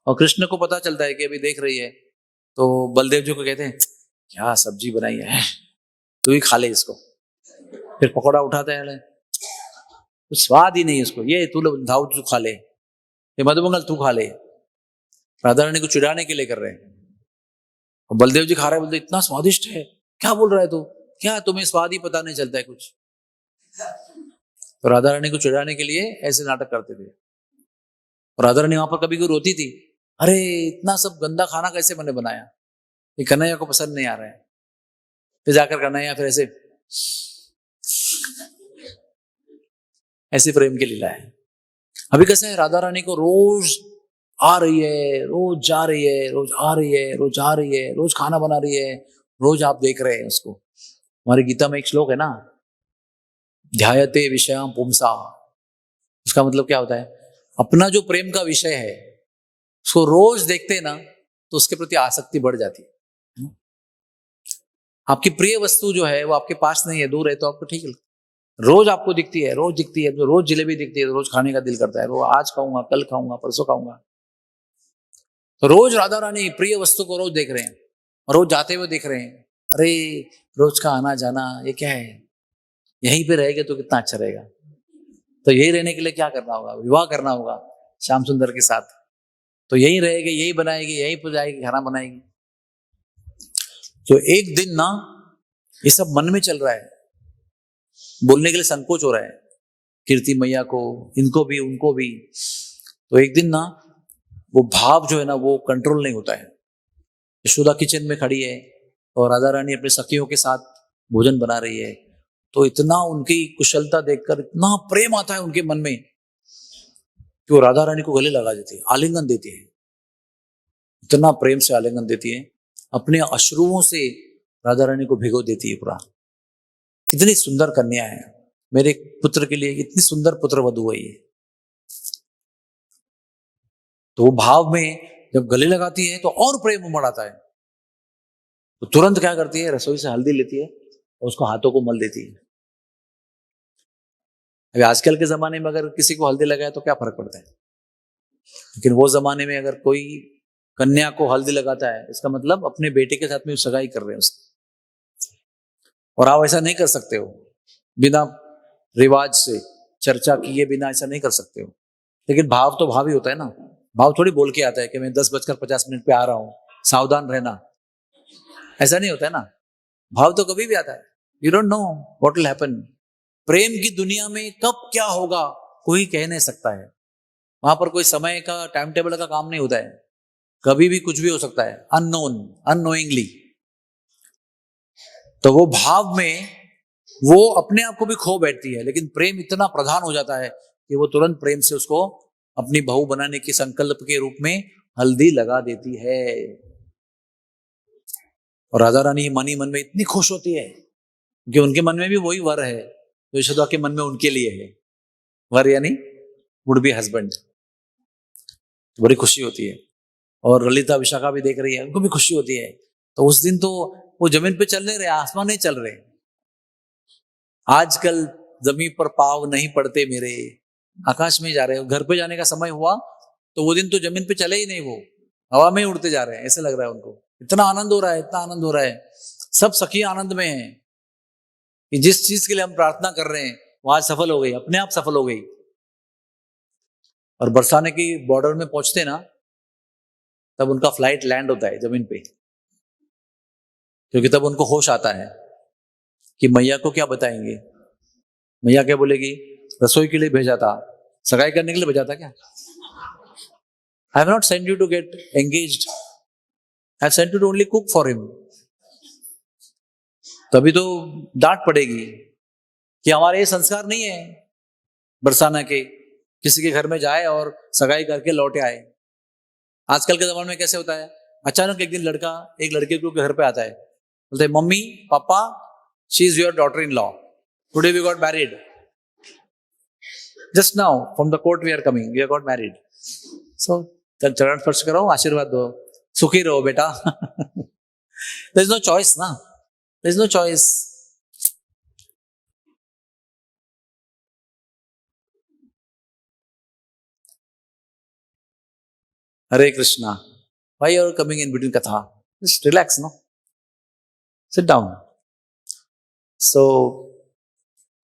और कृष्ण को पता चलता है कि अभी देख रही है, तो बलदेव जी को कहते हैं क्या सब्जी बनाई है, तू ही खा ले इसको। फिर पकौड़ा उठाता है, कुछ स्वाद ही नहीं है उसको, ये तू धाऊ तू खा ले, ये मधुमंगल तू खा ले। राधा रानी को चिढ़ाने के लिए कर रहे हैं, और बलदेव जी खा रहे हैं, बोलते इतना स्वादिष्ट है, क्या बोल रहा है तू, क्या तुम्हें स्वाद ही पता नहीं चलता है कुछ। तो राधा रानी को चिढ़ाने के लिए ऐसे नाटक करते थे। और राधा रानी वहां पर कभी कोई रोती थी, अरे इतना सब गंदा खाना कैसे मैंने बनाया, ये कन्हैया को पसंद नहीं आ रहा है। फिर जाकर कन्हैया फिर ऐसे प्रेम की लीला है। अभी कैसे है, राधा रानी को रोज आ रही है, रोज जा रही है, रोज आ रही है, रोज आ रही है, रोज खाना बना रही है, रोज आप देख रहे हैं उसको। हमारी गीता में एक श्लोक है ना, ध्यायते विषयं पुंसा, उसका मतलब क्या होता है, अपना जो प्रेम का विषय है उसको रोज देखते हैं ना, तो उसके प्रति आसक्ति बढ़ जाती है। आपकी प्रिय वस्तु जो है वो आपके पास नहीं है, दूर है, तो आपको ठीक है, रोज आपको दिखती है, रोज दिखती है, तो रोज जलेबी दिखती है, तो रोज खाने का दिल करता है, वो आज खाऊंगा, कल खाऊंगा, परसों खाऊंगा। तो रोज राधा रानी प्रिय वस्तु को रोज देख रहे हैं, और रोज जाते हुए देख रहे हैं, अरे रोज का आना जाना ये क्या है, यहीं पे रहेगा तो कितना अच्छा रहेगा। तो यही रहने के लिए क्या करना होगा, विवाह करना होगा श्याम सुंदर के साथ, तो यही रहेगी, यही बनाएगी, यही पर जाएगी, खाना बनाएगी। तो एक दिन ना ये सब मन में चल रहा है, बोलने के लिए संकोच हो रहा है कीर्ति मैया को, इनको भी उनको भी। तो एक दिन ना वो भाव जो है ना वो कंट्रोल नहीं होता है। यशोदा किचन में खड़ी है और राधा रानी अपने सखियों के साथ भोजन बना रही है, तो इतना उनकी कुशलता देखकर इतना प्रेम आता है उनके मन में कि वो राधा रानी को गले लगा देती है, आलिंगन देती है, इतना प्रेम से आलिंगन देती है, अपने अश्रुओं से राधा रानी को भिगो देती है पूरा। कितनी सुंदर कन्या है, मेरे पुत्र के लिए इतनी सुंदर पुत्र वधू है ये। तो वो भाव में जब गले लगाती है तो और प्रेम उमड़ आता है, तो तुरंत क्या करती है, रसोई से हल्दी लेती है और उसको हाथों को मल देती है। अभी आजकल के जमाने में अगर किसी को हल्दी लगाए तो क्या फर्क पड़ता है, लेकिन वो जमाने में अगर कोई कन्या को हल्दी लगाता है, इसका मतलब अपने बेटे के साथ में सगाई कर रहे हैं उसकी। और आप ऐसा नहीं कर सकते हो, बिना रिवाज से चर्चा किए बिना ऐसा नहीं कर सकते हो। लेकिन भाव तो भाव ही होता है ना, भाव थोड़ी बोल के आता है कि मैं 10:50 पे आ रहा हूं, सावधान रहना, ऐसा नहीं होता है ना। भाव तो कभी भी आता है, you don't know what will happen. प्रेम की दुनिया में कब क्या होगा कोई कह नहीं सकता है, वहां पर कोई समय का टाइम टेबल का काम नहीं होता है, कभी भी कुछ भी हो सकता है, अननोन, अननोइंगली। तो वो भाव में वो अपने आप को भी खो बैठती है, लेकिन प्रेम इतना प्रधान हो जाता है कि वो तुरंत प्रेम से उसको अपनी बहू बनाने के संकल्प के रूप में हल्दी लगा देती है। और राधा रानी मन ही मन में इतनी खुश होती है कि उनके मन में भी वही वर है जो यशोदा के मन में उनके लिए है। वर यानी वुड बी हस्बैंड। बड़ी खुशी होती है। और ललिता विशाखा भी देख रही है, उनको भी खुशी होती है। तो उस दिन तो वो जमीन पे चल नहीं रहे, आसमान नहीं चल रहे। आजकल जमीन पर पाव नहीं पड़ते मेरे, आकाश में जा रहे हो। घर पे जाने का समय हुआ तो वो दिन तो जमीन पे चले ही नहीं, वो हवा में ही उड़ते जा रहे हैं, ऐसे लग रहा है उनको। इतना आनंद हो रहा है, इतना आनंद हो रहा है। सब सखी आनंद में है कि जिस चीज के लिए हम प्रार्थना कर रहे हैं वो आज सफल हो गई, अपने आप सफल हो गई। और बरसाने की बॉर्डर में पहुंचते ना, तब उनका फ्लाइट लैंड होता है जमीन पे, क्योंकि तब उनको होश आता है कि मैया को क्या बताएंगे। मैया क्या बोलेगी, रसोई के लिए भेजा था, सगाई करने के लिए भेजा था क्या? I have not sent you to get engaged, I have sent you to only cook for him. तभी तो डांट पड़ेगी कि हमारे ये संस्कार नहीं है बरसाना के, किसी के घर में जाए और सगाई करके लौटे आए। आजकल के जमाने में कैसे होता है, अचानक एक दिन लड़का एक लड़के के घर पे आता है, बोलते mummy papa she is your daughter in law, today we got married, just now from the court we are coming, we are got married. So चरण स्पर्श करो, आशीर्वाद दो, सुखी रहो बेटा। देयर इज नो चॉइस ना, there is no choice. Hare Krishna, why are coming in between katha, just relax no, sit down. So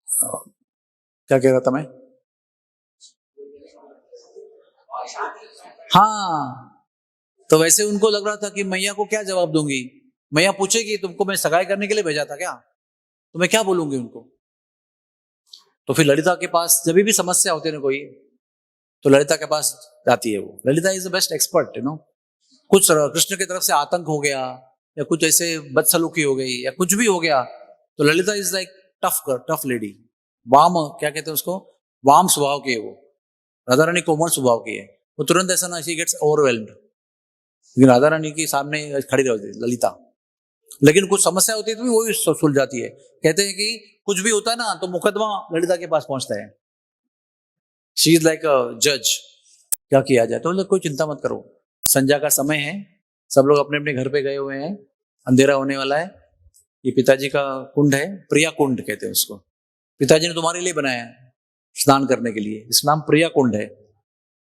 क्या कह रहा था मैं? हाँ, तो वैसे उनको लग रहा था कि मैया को क्या जवाब दूंगी। मैया पूछेगी तुमको मैं सगाई करने के लिए भेजा था क्या, तो मैं क्या बोलूंगी उनको। तो फिर ललिता के पास जब भी समस्या होती है ना कोई, तो ललिता के पास जाती है वो। Lalita is the best expert, you know. कुछ कृष्ण की तरफ से आतंक हो गया या कुछ ऐसे बदसलूकी हो गई या कुछ भी हो गया, तो Lalita is like tough lady. वाम क्या कहते हैं उसको, वाम स्वभाव की है वो। राधा रानी कोमल स्वभाव की है, वो तुरंत ऐसा ना शी गेट्स ओवरवेल्म्ड, लेकिन राधा रानी के सामने खड़ी रहती है ललिता। लेकिन कुछ समस्या होती है तो भी वही सुलझाती है। कहते हैं कि कुछ भी होता है ना तो मुकदमा ललिता के पास पहुंचता है। शी इज लाइक अ जज, क्या किया जाए। तो कोई चिंता मत करो, संध्या का समय है, सब लोग अपने अपने घर पे गए हुए हैं, अंधेरा होने वाला है। ये पिताजी का कुंड है, प्रिया कुंड कहते हैं उसको। पिताजी ने तुम्हारे लिए बनाया है स्नान करने के लिए, इसका नाम प्रिया कुंड है।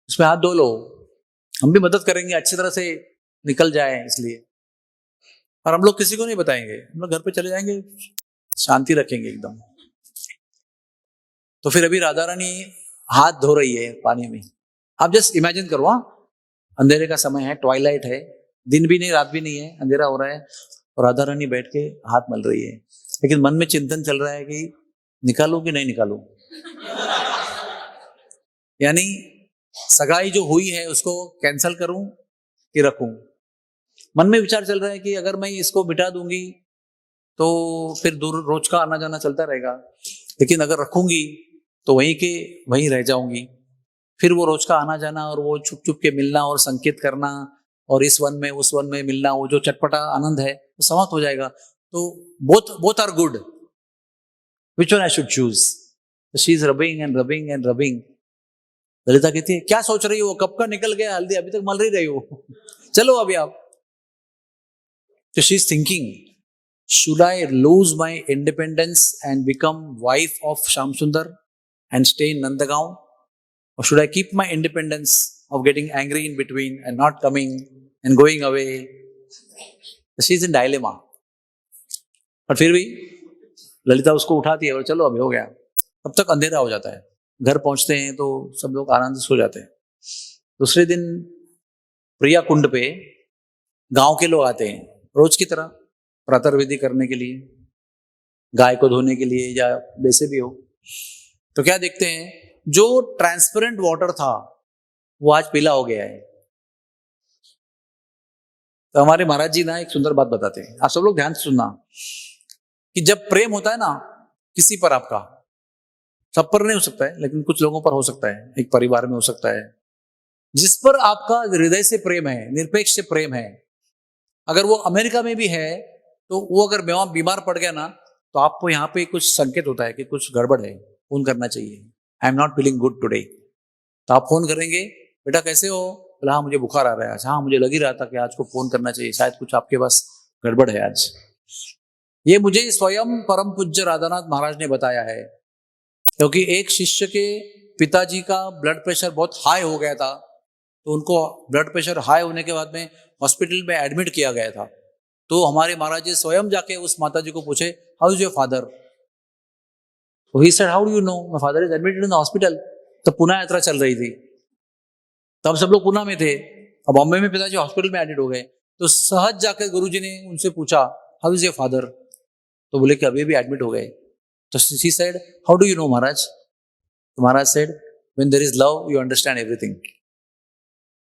इसमें हाथ धो लो, हम भी मदद करेंगे अच्छी तरह से निकल जाए इसलिए। और हम लोग किसी को नहीं बताएंगे, हम लोग घर पे चले जाएंगे, शांति रखेंगे एकदम। तो फिर अभी राधा रानी हाथ धो रही है पानी में। आप जस्ट इमेजिन करो, अंधेरे का समय है, ट्वाइलाइट है, दिन भी नहीं रात भी नहीं है, अंधेरा हो रहा है और राधा रानी बैठ के हाथ मल रही है। लेकिन मन में चिंतन चल रहा है कि निकालूं कि नहीं निकालूं। यानी सगाई जो हुई है उसको कैंसल करूं कि रखूं। मन में विचार चल रहा है कि अगर मैं इसको बिठा दूंगी तो फिर दूर रोज का आना जाना चलता रहेगा, लेकिन अगर रखूंगी तो वहीं के वहीं रह जाऊंगी। फिर वो रोज का आना जाना और वो छुप छुप के मिलना और संकेत करना और इस वन में उस वन में मिलना, वो जो चटपटा आनंद है वो समाप्त हो जाएगा। तो both both are good, which one I should choose. She is rubbing and rubbing and rubbing. Lalita कहती है क्या सोच रही हो, कब का निकल गया हल्दी, अभी तक मल रही हो। चलो अभी आप। तो she is thinking, should I lose my independence and become wife of Sham Sundar and stay in Nandagaon, or should I keep my independence of getting angry in between and not coming and going away? She is in dilemma. पर फिर भी ललिता उसको उठाती है और चलो अभी हो गया। तब तक अंधेरा हो जाता है, घर पहुंचते हैं तो सब लोग आनंद से सो जाते हैं। दूसरे दिन प्रिया कुंड पे गांव के लोग आते हैं रोज की तरह प्रातः विधि करने के लिए, गाय को धोने के लिए या वैसे भी हो। तो क्या देखते हैं, जो ट्रांसपेरेंट वाटर था वो आज पीला हो गया है। तो हमारे महाराज जी ना एक सुंदर बात बताते हैं, आप सब लोग ध्यान से सुनना, कि जब प्रेम होता है ना किसी पर आपका, सब पर नहीं हो सकता है लेकिन कुछ लोगों पर हो सकता है, एक परिवार में हो सकता है, जिस पर आपका हृदय से प्रेम है, निरपेक्ष से प्रेम है, अगर वो अमेरिका में भी है तो वो अगर बीमार पड़ गया ना तो आपको यहाँ पे कुछ संकेत होता है कि कुछ गड़बड़ है, फोन करना चाहिए, I am not feeling good today. तो आप फोन करेंगे, बेटा कैसे हो, बोला हाँ मुझे बुखार आ रहा है, अच्छा हाँ मुझे लग ही रहा था कि आज को फोन करना चाहिए, शायद कुछ आपके पास गड़बड़ है आज। ये मुझे स्वयं परम पूज्य राधानाथ महाराज ने बताया है, क्योंकि एक शिष्य के पिताजी का ब्लड प्रेशर बहुत हाई हो गया था, तो उनको ब्लड प्रेशर हाई होने के बाद में हॉस्पिटल में एडमिट किया गया था। तो हमारे महाराज जी स्वयं जाके उस माता जी को पूछे, how is your father? He said, how do you no my father is admitted in the hospital. तो पुणे यात्रा चल रही थी, तब सब लोग पुणे में थे, अब बॉम्बे में पिताजी हॉस्पिटल में एडमिट हो गए, तो सहज जाकर गुरुजी ने उनसे पूछा, हाउ इज योर फादर? तो बोले कि अभी भी एडमिट हो गए। तो she said, how do you know Maharaj? तो Maharaj said, when there is love you understand everything.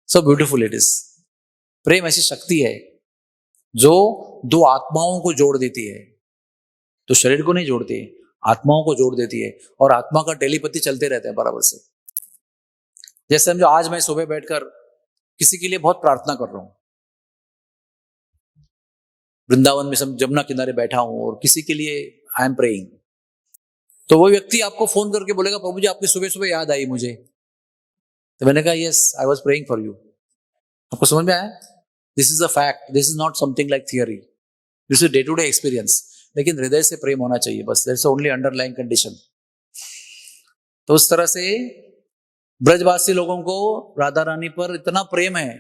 So beautiful it is. प्रेम ऐसी शक्ति है जो दो आत्माओं को जोड़ देती है, तो शरीर को नहीं जोड़ती, आत्माओं को जोड़ देती है, और आत्मा का टेलीपैथी चलते रहता है बराबर से। जैसे समझो आज मैं सुबह बैठकर किसी के लिए बहुत प्रार्थना कर रहा हूं, वृंदावन में सब जमुना किनारे बैठा हूं और किसी के लिए आई एम प्रेइंग, तो वो व्यक्ति आपको फोन करके बोलेगा, प्रभु जी आपकी सुबह सुबह याद आई मुझे। तो मैंने कहा, yes I was praying for you. आपको समझ में आया? This is a fact, this is not something like theory, this is day to day experience. लेकिन हृदय से प्रेम होना चाहिए, बस दैट्स ओनली अंडरलाइंग कंडीशन। तो उस तरह से ब्रजवासी लोगों को राधा रानी पर इतना प्रेम है,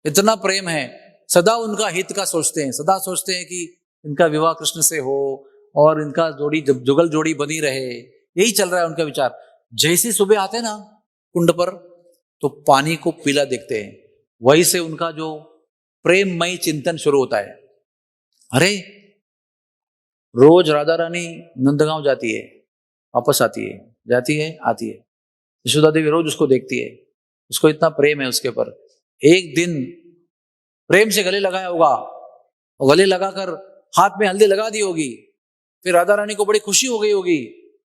इतना प्रेम है, सदा उनका हित का सोचते हैं, सदा सोचते हैं कि इनका विवाह कृष्ण से हो और इनका जोड़ी जुगल जोड़ी बनी रहे, यही चल रहा है उनका विचार। जैसे सुबह आते हैं ना कुंड पर, तो पानी को पीला देखते हैं, वहीं से उनका जो प्रेममय चिंतन शुरू होता है। अरे रोज राधा रानी नंदगांव जाती है, वापस आती है, जाती है आती है, यशोदा देवी रोज उसको देखती है, उसको इतना प्रेम है उसके ऊपर। एक दिन प्रेम से गले लगाया होगा, और गले लगाकर हाथ में हल्दी लगा दी होगी, फिर राधा रानी को बड़ी खुशी हो गई होगी,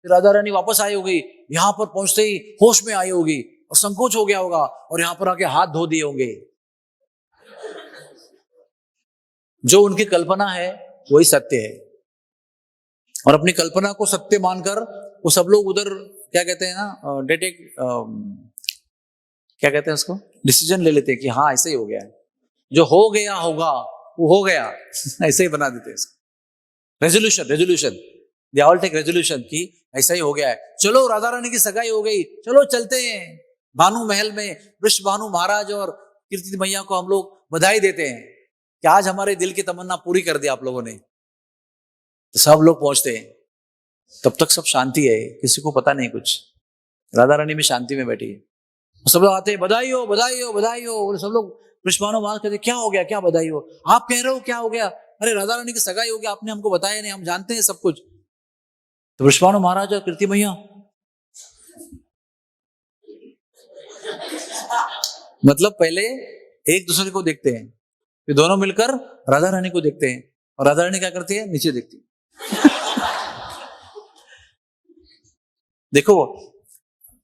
फिर राधा रानी वापस आई होगी, यहां पर पहुंचते ही होश में आई होगी और संकोच हो गया होगा और यहां पर आके हाथ धो दिए होंगे। जो उनकी कल्पना है वही सत्य है, और अपनी कल्पना को सत्य मानकर वो सब लोग उधर क्या कहते हैं ना, क्या कहते हैं उसको, डिसीजन ले लेते हैं कि हाँ ऐसे ही हो गया है, जो हो गया होगा वो हो गया ऐसे ही बना देते हैं इसको। Resolution they all take resolution कि ऐसा ही हो गया है, चलो राधा रानी की सगाई हो गई, चलो चलते हैं भानु महल में, वृष भानु महाराज और कीर्ति मैया को हम लोग बधाई देते हैं कि आज हमारे दिल की तमन्ना पूरी कर दी आप लोगों ने। तो सब लोग पहुंचते हैं, तब तक सब शांति है, किसी को पता नहीं कुछ, राधा रानी में शांति में बैठी है, सब लोग आते हैं, बधाई हो बधाई हो बधाई हो, और सब लोग वृषभानु महाराज कहते, क्या हो गया, क्या बधाई हो, आप कह रहे हो क्या हो गया, अरे राधा रानी की सगाई हो गया, आपने हमको बताया नहीं, हम जानते हैं सब कुछ। तो वृषभानु महाराज और कीर्ति मैया मतलब पहले एक दूसरे को देखते हैं, फिर दोनों मिलकर राधा रानी को देखते हैं, और राधा रानी क्या करती है, नीचे देखती है। देखो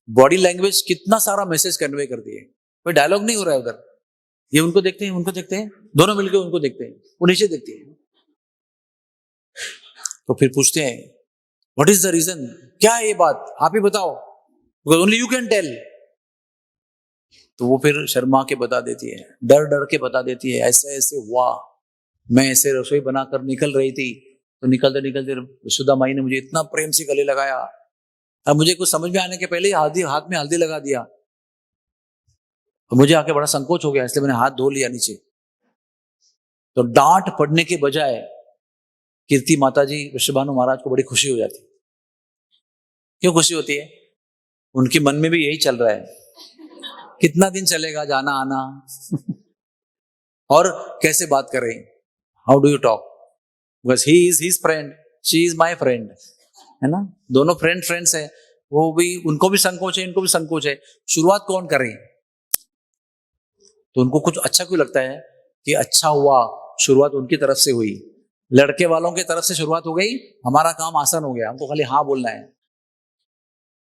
बॉडी लैंग्वेज कितना सारा मैसेज कन्वे करती है, कोई डायलॉग नहीं हो रहा है उधर, ये उनको देखते हैं, उनको देखते हैं, दोनों मिलकर उनको देखते हैं, वो नीचे देखती है। तो फिर पूछते हैं, व्हाट इज द रीजन, क्या है ये बात, आप ही बताओ, ओनली यू कैन टेल। तो वो फिर शर्मा के बता देती है, डर डर के बता देती है, ऐसे ऐसे हुआ, मैं ऐसे रसोई बनाकर निकल रही थी, तो निकलते निकलते यशोदा माई ने मुझे इतना प्रेम से गले लगाया, अब मुझे कुछ समझ में आने के पहले ही हाथ में हल्दी लगा दिया, तो मुझे आके बड़ा संकोच हो गया, इसलिए मैंने हाथ धो लिया नीचे। तो डांट पड़ने के बजाय कीर्ति माता जी वृषभानु महाराज को बड़ी खुशी हो जाती। क्यों खुशी होती है? उनके मन में भी यही चल रहा है, कितना दिन चलेगा जाना आना और कैसे बात करें, how do you talk, because he is his friend, she is my friend, है ना, दोनों फ्रेंड्स है, वो भी, उनको भी संकोच है, इनको भी संकोच है, शुरुआत कौन करे? तो उनको कुछ अच्छा क्यों लगता है कि अच्छा हुआ, शुरुआत उनकी तरफ से हुई, लड़के वालों की तरफ से शुरुआत हो गई, हमारा काम आसान हो गया, हमको खाली हाँ बोलना है।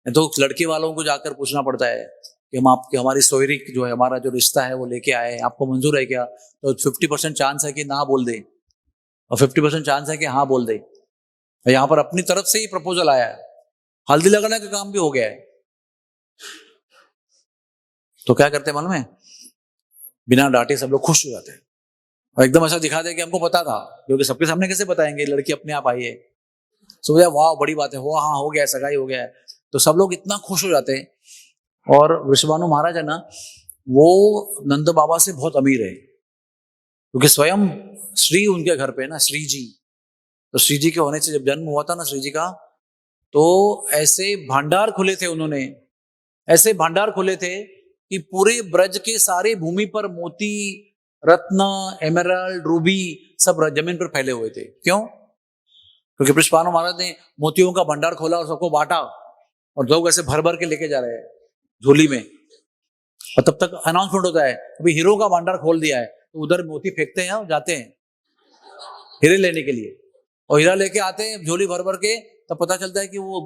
तो लड़के वालों को जाकर पूछना पड़ता है कि हम आपके हमारी सोयरी जो है, हमारा जो रिश्ता है वो लेके आए, आपको मंजूर है क्या? तो 50% चांस है कि ना बोल दे और 50% चांस है कि हाँ बोल दे। यहाँ पर अपनी तरफ से ही प्रपोजल आया है, हल्दी लगाने का काम भी हो गया है। तो क्या करते हैं मालूम है? बिना डांटे सब लोग खुश हो जाते हैं और एकदम ऐसा दिखा दे कि हमको पता था, क्योंकि सबके सामने कैसे बताएंगे लड़की अपने आप आई है। सो वाह बड़ी बात है, हो हाँ हो गया, सगाई हो गया है। तो सब लोग इतना खुश हो जाते हैं। और वृषभानु महाराज है ना, वो नंद बाबा से बहुत अमीर है, क्योंकि स्वयं श्री उनके घर पे ना, श्री जी। तो श्री जी के होने से जब जन्म हुआ था ना श्री जी का, तो ऐसे भंडार खुले थे उन्होंने, ऐसे भंडार खुले थे कि पूरे ब्रज के सारे भूमि पर मोती, रत्न, एमराल्ड, रूबी सब जमीन पर फैले हुए थे। क्यों? क्योंकि वृषभानु महाराज ने मोतियों का भंडार खोला और सबको बांटा, और लोग ऐसे भर भर के लेके जा रहे हैं झोली में। और तब तक अनाउंसमेंट होता है अभी हीरो का भंडार खोल दिया है, तो उधर मोती फेंकते हैं और जाते हैं हीरे लेने के लिए, और हीरा लेके आते हैं झोली भर भर के। तब पता चलता है कि वो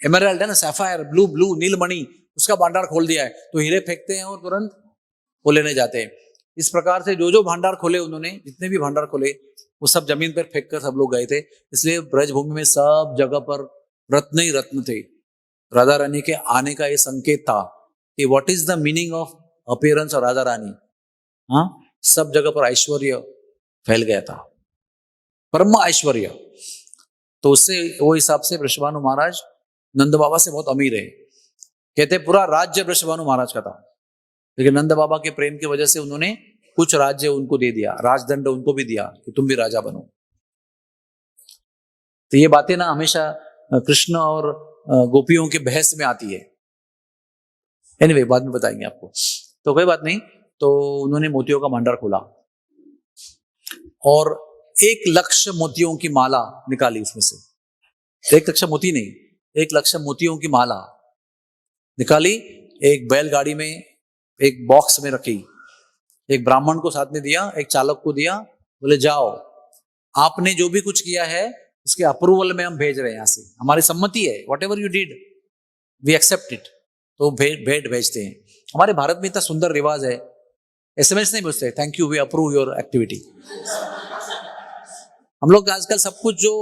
एमराल्ड है ना, सैफायर, ब्लू ब्लू नीलमणि, उसका भंडार खोल दिया है। तो हीरे फेंकते हैं और तुरंत वो लेने जाते हैं। इस प्रकार से जो जो भंडार खोले उन्होंने, जितने भी भंडार खोले, वो सब जमीन पर फेंक कर सब लोग गए थे। इसलिए ब्रजभूमि में सब जगह पर रत्न ही रत्न थे। राधा रानी के आने का ये संकेत था कि what is the meaning of appearance of Radha Rani. हाँ, सब जगह पर ऐश्वर्य फैल गया था, परम ऐश्वर्य। तो उससे वो हिसाब से वृषभानु महाराज नंद बाबा से बहुत अमीर है। कहते पूरा राज्य वृषभानु महाराज का था, लेकिन नंद बाबा के प्रेम की वजह से उन्होंने कुछ राज्य उनको दे दिया, राजदंड उनको भी दिया कि तुम भी राजा बनो। तो ये बातें ना हमेशा कृष्ण और गोपियों के बहस में आती है। एनीवे, बाद में बताएंगे आपको, तो कोई बात नहीं। तो उन्होंने मोतियों का भंडार खोला और 1,00,000 मोतियों की माला निकाली उसमें से। 1,00,000 मोती नहीं, 1,00,000 मोतियों की माला निकाली, एक बैलगाड़ी में, एक बॉक्स में रखी, एक ब्राह्मण को साथ में दिया, एक चालक को दिया, बोले जाओ, आपने जो भी कुछ किया है उसके अप्रूवल में हम भेज रहे हैं, यहां से हमारी सम्मति है, whatever you did we accept it. तो भेंट भेजते हैं। हमारे भारत में इतना सुंदर रिवाज है, एसएमएस नहीं भेजते, thank you we approve your activity. हम लोग आजकल सब कुछ जो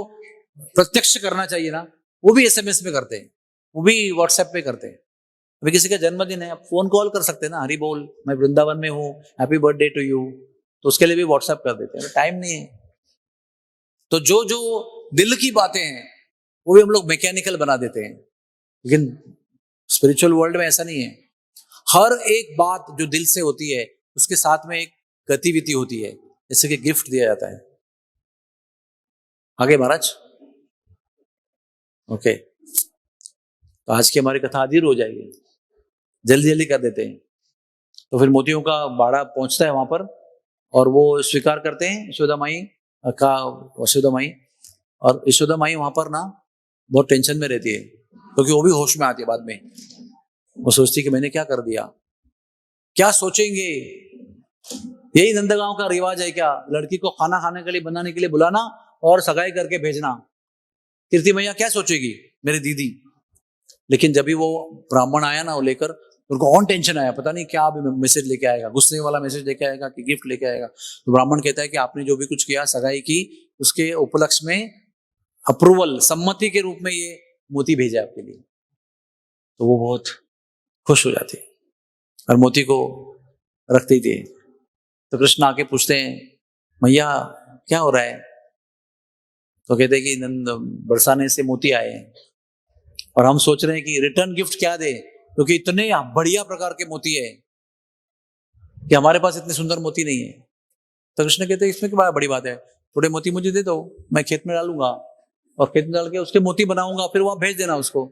प्रत्यक्ष करना चाहिए ना, वो भी एसएमएस में करते हैं, वो भी व्हाट्सएप पे करते हैं। अभी किसी का जन्मदिन है, आप फोन कॉल कर सकते हैं ना, हरी बोल मैं वृंदावन में हूँ, हैप्पी बर्थडे टू यू, तो उसके लिए भी व्हाट्सएप कर देते हैं, टाइम नहीं है। तो जो जो दिल की बातें हैं वो भी हम लोग मैकेनिकल बना देते हैं, लेकिन स्पिरिचुअल वर्ल्ड में ऐसा नहीं है। हर एक बात जो दिल से होती है उसके साथ में एक गतिविधि होती है, जैसे कि गिफ्ट दिया जाता है। आगे महाराज, ओके। तो आज की हमारी कथा अधूरी हो जाएगी, जल्दी जल्दी कर देते हैं। तो फिर मोतियों का बाड़ा पहुंचता है वहां पर, और वो स्वीकार करते हैं यशोदा माई का, यशोदा माई। और यशोदा माई वहां पर ना बहुत टेंशन में रहती है, क्योंकि वो भी होश में आती है बाद में। वो सोचती है कि मैंने क्या कर दिया, क्या सोचेंगे। यही नंदगांव का रिवाज है क्या, लड़की को खाना खाने के लिए, बनाने के लिए बुलाना और सगाई करके भेजना। कीर्ति मैया क्या सोचेगी मेरी दीदी। लेकिन जब भी वो ब्राह्मण आया ना वो लेकर, उनको और टेंशन आया, पता नहीं क्या अभी मैसेज लेके आएगा, गुस्से वाला मैसेज लेके आएगा कि गिफ्ट लेके आएगा। तो ब्राह्मण कहता है कि आपने जो भी कुछ किया सगाई की, उसके उपलक्ष्य में अप्रूवल, सम्मति के रूप में ये मोती भेजा आपके लिए। तो वो बहुत खुश हो जाती है और मोती को रख देती है। तो कृष्ण आके पूछते हैं मैया क्या हो रहा है। तो कहते हैं कि नंद बरसाने से मोती आए हैं और हम सोच रहे हैं कि रिटर्न गिफ्ट क्या दे, क्योंकि इतने बढ़िया प्रकार के मोती है कि हमारे पास इतने सुंदर मोती नहीं है। तो कृष्ण कहते हैं इसमें क्या बड़ी बात है, थोड़े मोती मुझे दे दो, मैं खेत में डालूंगा और खेत में डाल के उसके मोती बनाऊंगा, फिर वहां भेज देना उसको।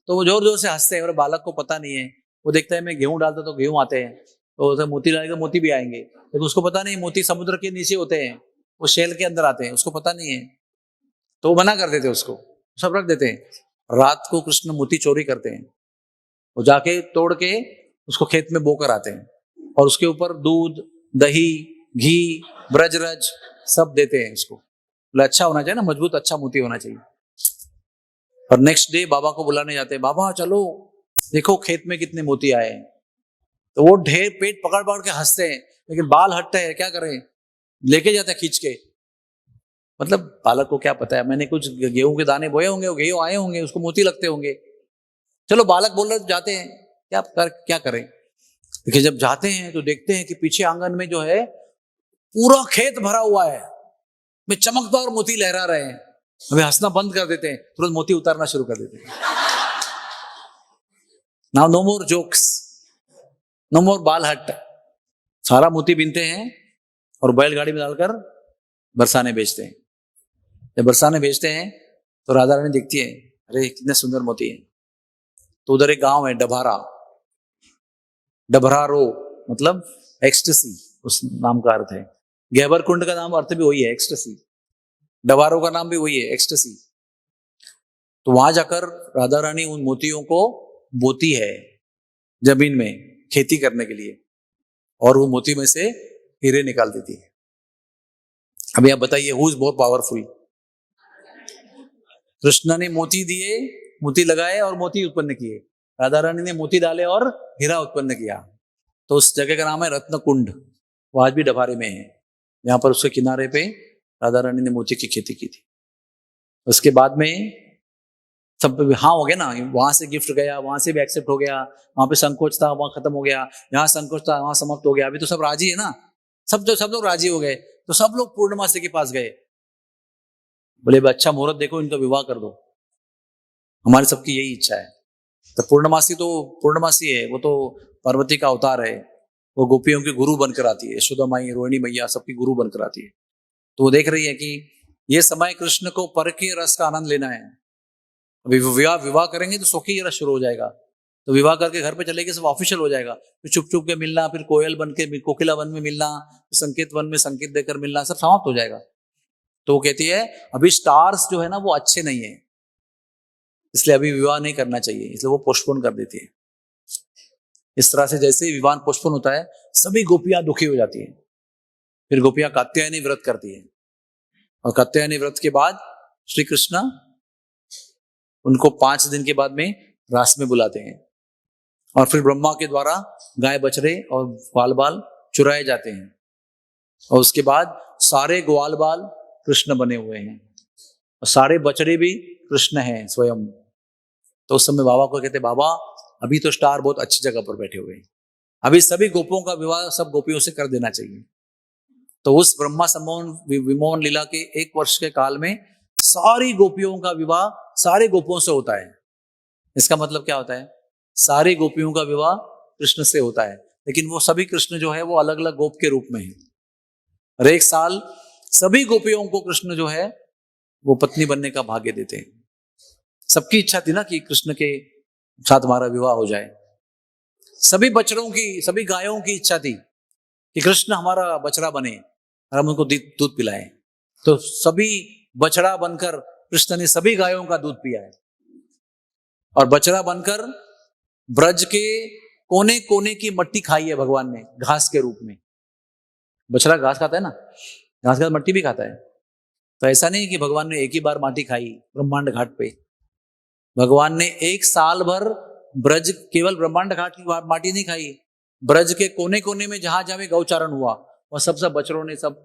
तो वो जोर जोर से हंसते हैं और बालक को पता नहीं है, वो देखता है मैं गेहूं डालता तो गेहूं आते हैं, तो उसे मोती डालेगा मोती भी आएंगे, लेकिन उसको पता नहीं मोती समुद्र के नीचे होते हैं, वो शेल के अंदर आते हैं, उसको पता नहीं है। तो वो मना कर देते उसको, सब रख देते हैं। रात को कृष्ण मोती चोरी करते हैं, वो जाके तोड़ के उसको खेत में बोकर आते हैं और उसके ऊपर दूध, दही, घी, ब्रजरज सब देते हैं उसको, बोले अच्छा होना चाहिए ना, मजबूत अच्छा मोती होना चाहिए। और नेक्स्ट डे बाबा को बुलाने जाते हैं, बाबा चलो देखो खेत में कितने मोती आए। तो वो ढेर पेट पकड़ पकड़ के हंसते हैं, लेकिन बाल हटते हैं, क्या करें, लेके जाते हैं खींच के। मतलब बालक को क्या पता है, मैंने कुछ गेहूं के दाने बोए होंगे, वो गेहूं आए होंगे, उसको मोती लगते होंगे। चलो बालक बोल रहे तो जाते हैं, क्या करें। देखिए जब जाते हैं तो देखते हैं कि पीछे आंगन में जो है पूरा खेत भरा हुआ है, में चमकदार मोती लहरा रहे हैं। हमें हंसना बंद कर देते हैं, तुरंत मोती उतारना शुरू कर देते हैं। नाउ नो मोर जोक्स, नो मोर बाल हट। सारा मोती बीनते हैं और बैलगाड़ी में डालकर बरसाने बेचते हैं। जब बरसाने बेचते हैं तो राधा रानी दिखती है, अरे कितने सुंदर मोती हैं। तो उधर एक गांव है डभारा, डभरारो मतलब एक्सटेसी, उस नाम का अर्थ है। गहबर कुंड का नाम अर्थ भी वही है, एक्सटेसी। डभारो का नाम भी वही है, एक्सटेसी। तो वहां जाकर राधा रानी उन मोतियों को बोती है जमीन में खेती करने के लिए, और वो मोती में से हीरे निकाल देती है। अभी आप बताइए who is more powerful. Krishna ने मोती दिए, मोती लगाए और मोती उत्पन्न किए। राधा रानी ने मोती डाले और हीरा उत्पन्न किया। तो उस जगह का नाम है रत्न कुंड, वो आज भी डभारे में है, जहां पर उसके किनारे पे राधा रानी ने मोती की खेती की थी। उसके बाद में सब हाँ हो गया ना, वहां से गिफ्ट गया, वहां से भी एक्सेप्ट हो गया, वहां पे संकोच था वहां खत्म हो गया, यहाँ संकोच था वहां समाप्त हो गया। अभी तो सब राजी है ना, सब लोग राजी हो गए। तो सब लोग पूर्णमासी के पास गए, बोले अच्छा मुहूर्त देखो, इनका विवाह कर दो, हमारी सबकी यही इच्छा है। तो पूर्णमासी है, वो तो पार्वती का अवतार है, वो गोपियों की गुरु बनकर आती है, यशोदा माई, रोहिणी मैया सबकी गुरु बनकर आती है। तो वो देख रही है कि ये समय कृष्ण को पर के रस का आनंद लेना है। अभी विवाह करेंगे तो स्वकीय रस शुरू हो जाएगा, तो विवाह करके घर पे चलेंगे सब ऑफिशियल हो जाएगा। फिर चुप चुप के मिलना, फिर कोयल बन के कोकिला वन में मिलना, संकेत वन में संकेत देकर मिलना, सब समाप्त हो जाएगा। तो वो कहती है अभी स्टार्स जो है ना वो अच्छे नहीं है, इसलिए अभी विवाह नहीं करना चाहिए, इसलिए वो पोस्टपोन कर देती है। इस तरह से जैसे ही विवाह पोस्टपोन होता है, सभी गोपियां दुखी हो जाती है। फिर गोपियां कात्यायनी व्रत करती है, और कात्यायनी व्रत के बाद श्री कृष्ण उनको 5 दिन के बाद में रास में बुलाते हैं, और फिर ब्रह्मा के द्वारा गाय बछड़े और ग्वाल बाल चुराए जाते हैं, और उसके बाद सारे ग्वाल बाल कृष्ण बने हुए हैं और सारे बछड़े भी कृष्ण हैं स्वयं। तो उस समय बाबा को कहते, बाबा अभी तो स्टार बहुत अच्छी जगह पर बैठे हुए हैं, अभी सभी गोपों का विवाह सब गोपियों से कर देना चाहिए। तो उस ब्रह्मा सम्मोहन विमोहन लीला के 1 वर्ष के काल में सारी गोपियों का विवाह सारे गोपों से होता है। इसका मतलब क्या होता है, सारी गोपियों का विवाह कृष्ण से होता है, लेकिन वो सभी कृष्ण जो है वो अलग अलग गोप के रूप में है। और एक साल सभी गोपियों को कृष्ण जो है वो पत्नी बनने का भाग्य देते हैं। सबकी इच्छा थी ना कि कृष्ण के साथ हमारा विवाह हो जाए। सभी बछड़ों की, सभी गायों की इच्छा थी कि कृष्ण हमारा बछड़ा बने और हम उनको दूध पिलाएं। तो सभी बछड़ा बनकर कृष्ण ने सभी गायों का दूध पिया है, और बछड़ा बनकर ब्रज के कोने कोने की मट्टी खाई है भगवान ने घास के रूप में। बछड़ा घास खाता है ना, घास के साथ मट्टी भी खाता है। तो ऐसा नहीं कि भगवान ने एक ही बार माटी खाई ब्रह्मांड घाट पे, भगवान ने 1 साल भर ब्रज, केवल ब्रह्मांड घाट की माटी नहीं खाई, ब्रज के कोने कोने में जहां जहां में गौचारण हुआ वह सब बछड़ों ने सब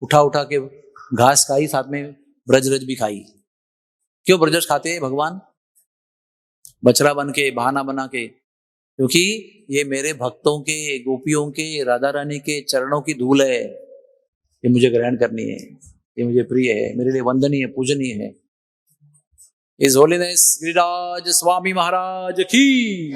उठा के घास खाई, साथ में ब्रजरज भी खाई। क्यों ब्रजरज खाते हैं भगवान बछड़ा बन के, बहाना बना के? क्योंकि ये मेरे भक्तों के, गोपियों के, राधा रानी के चरणों की धूल है, ये मुझे ग्रहण करनी है, ये मुझे प्रिय है, मेरे लिए वंदनीय पूजनीय है। इस होलीनेस गिरिराज स्वामी महाराज की।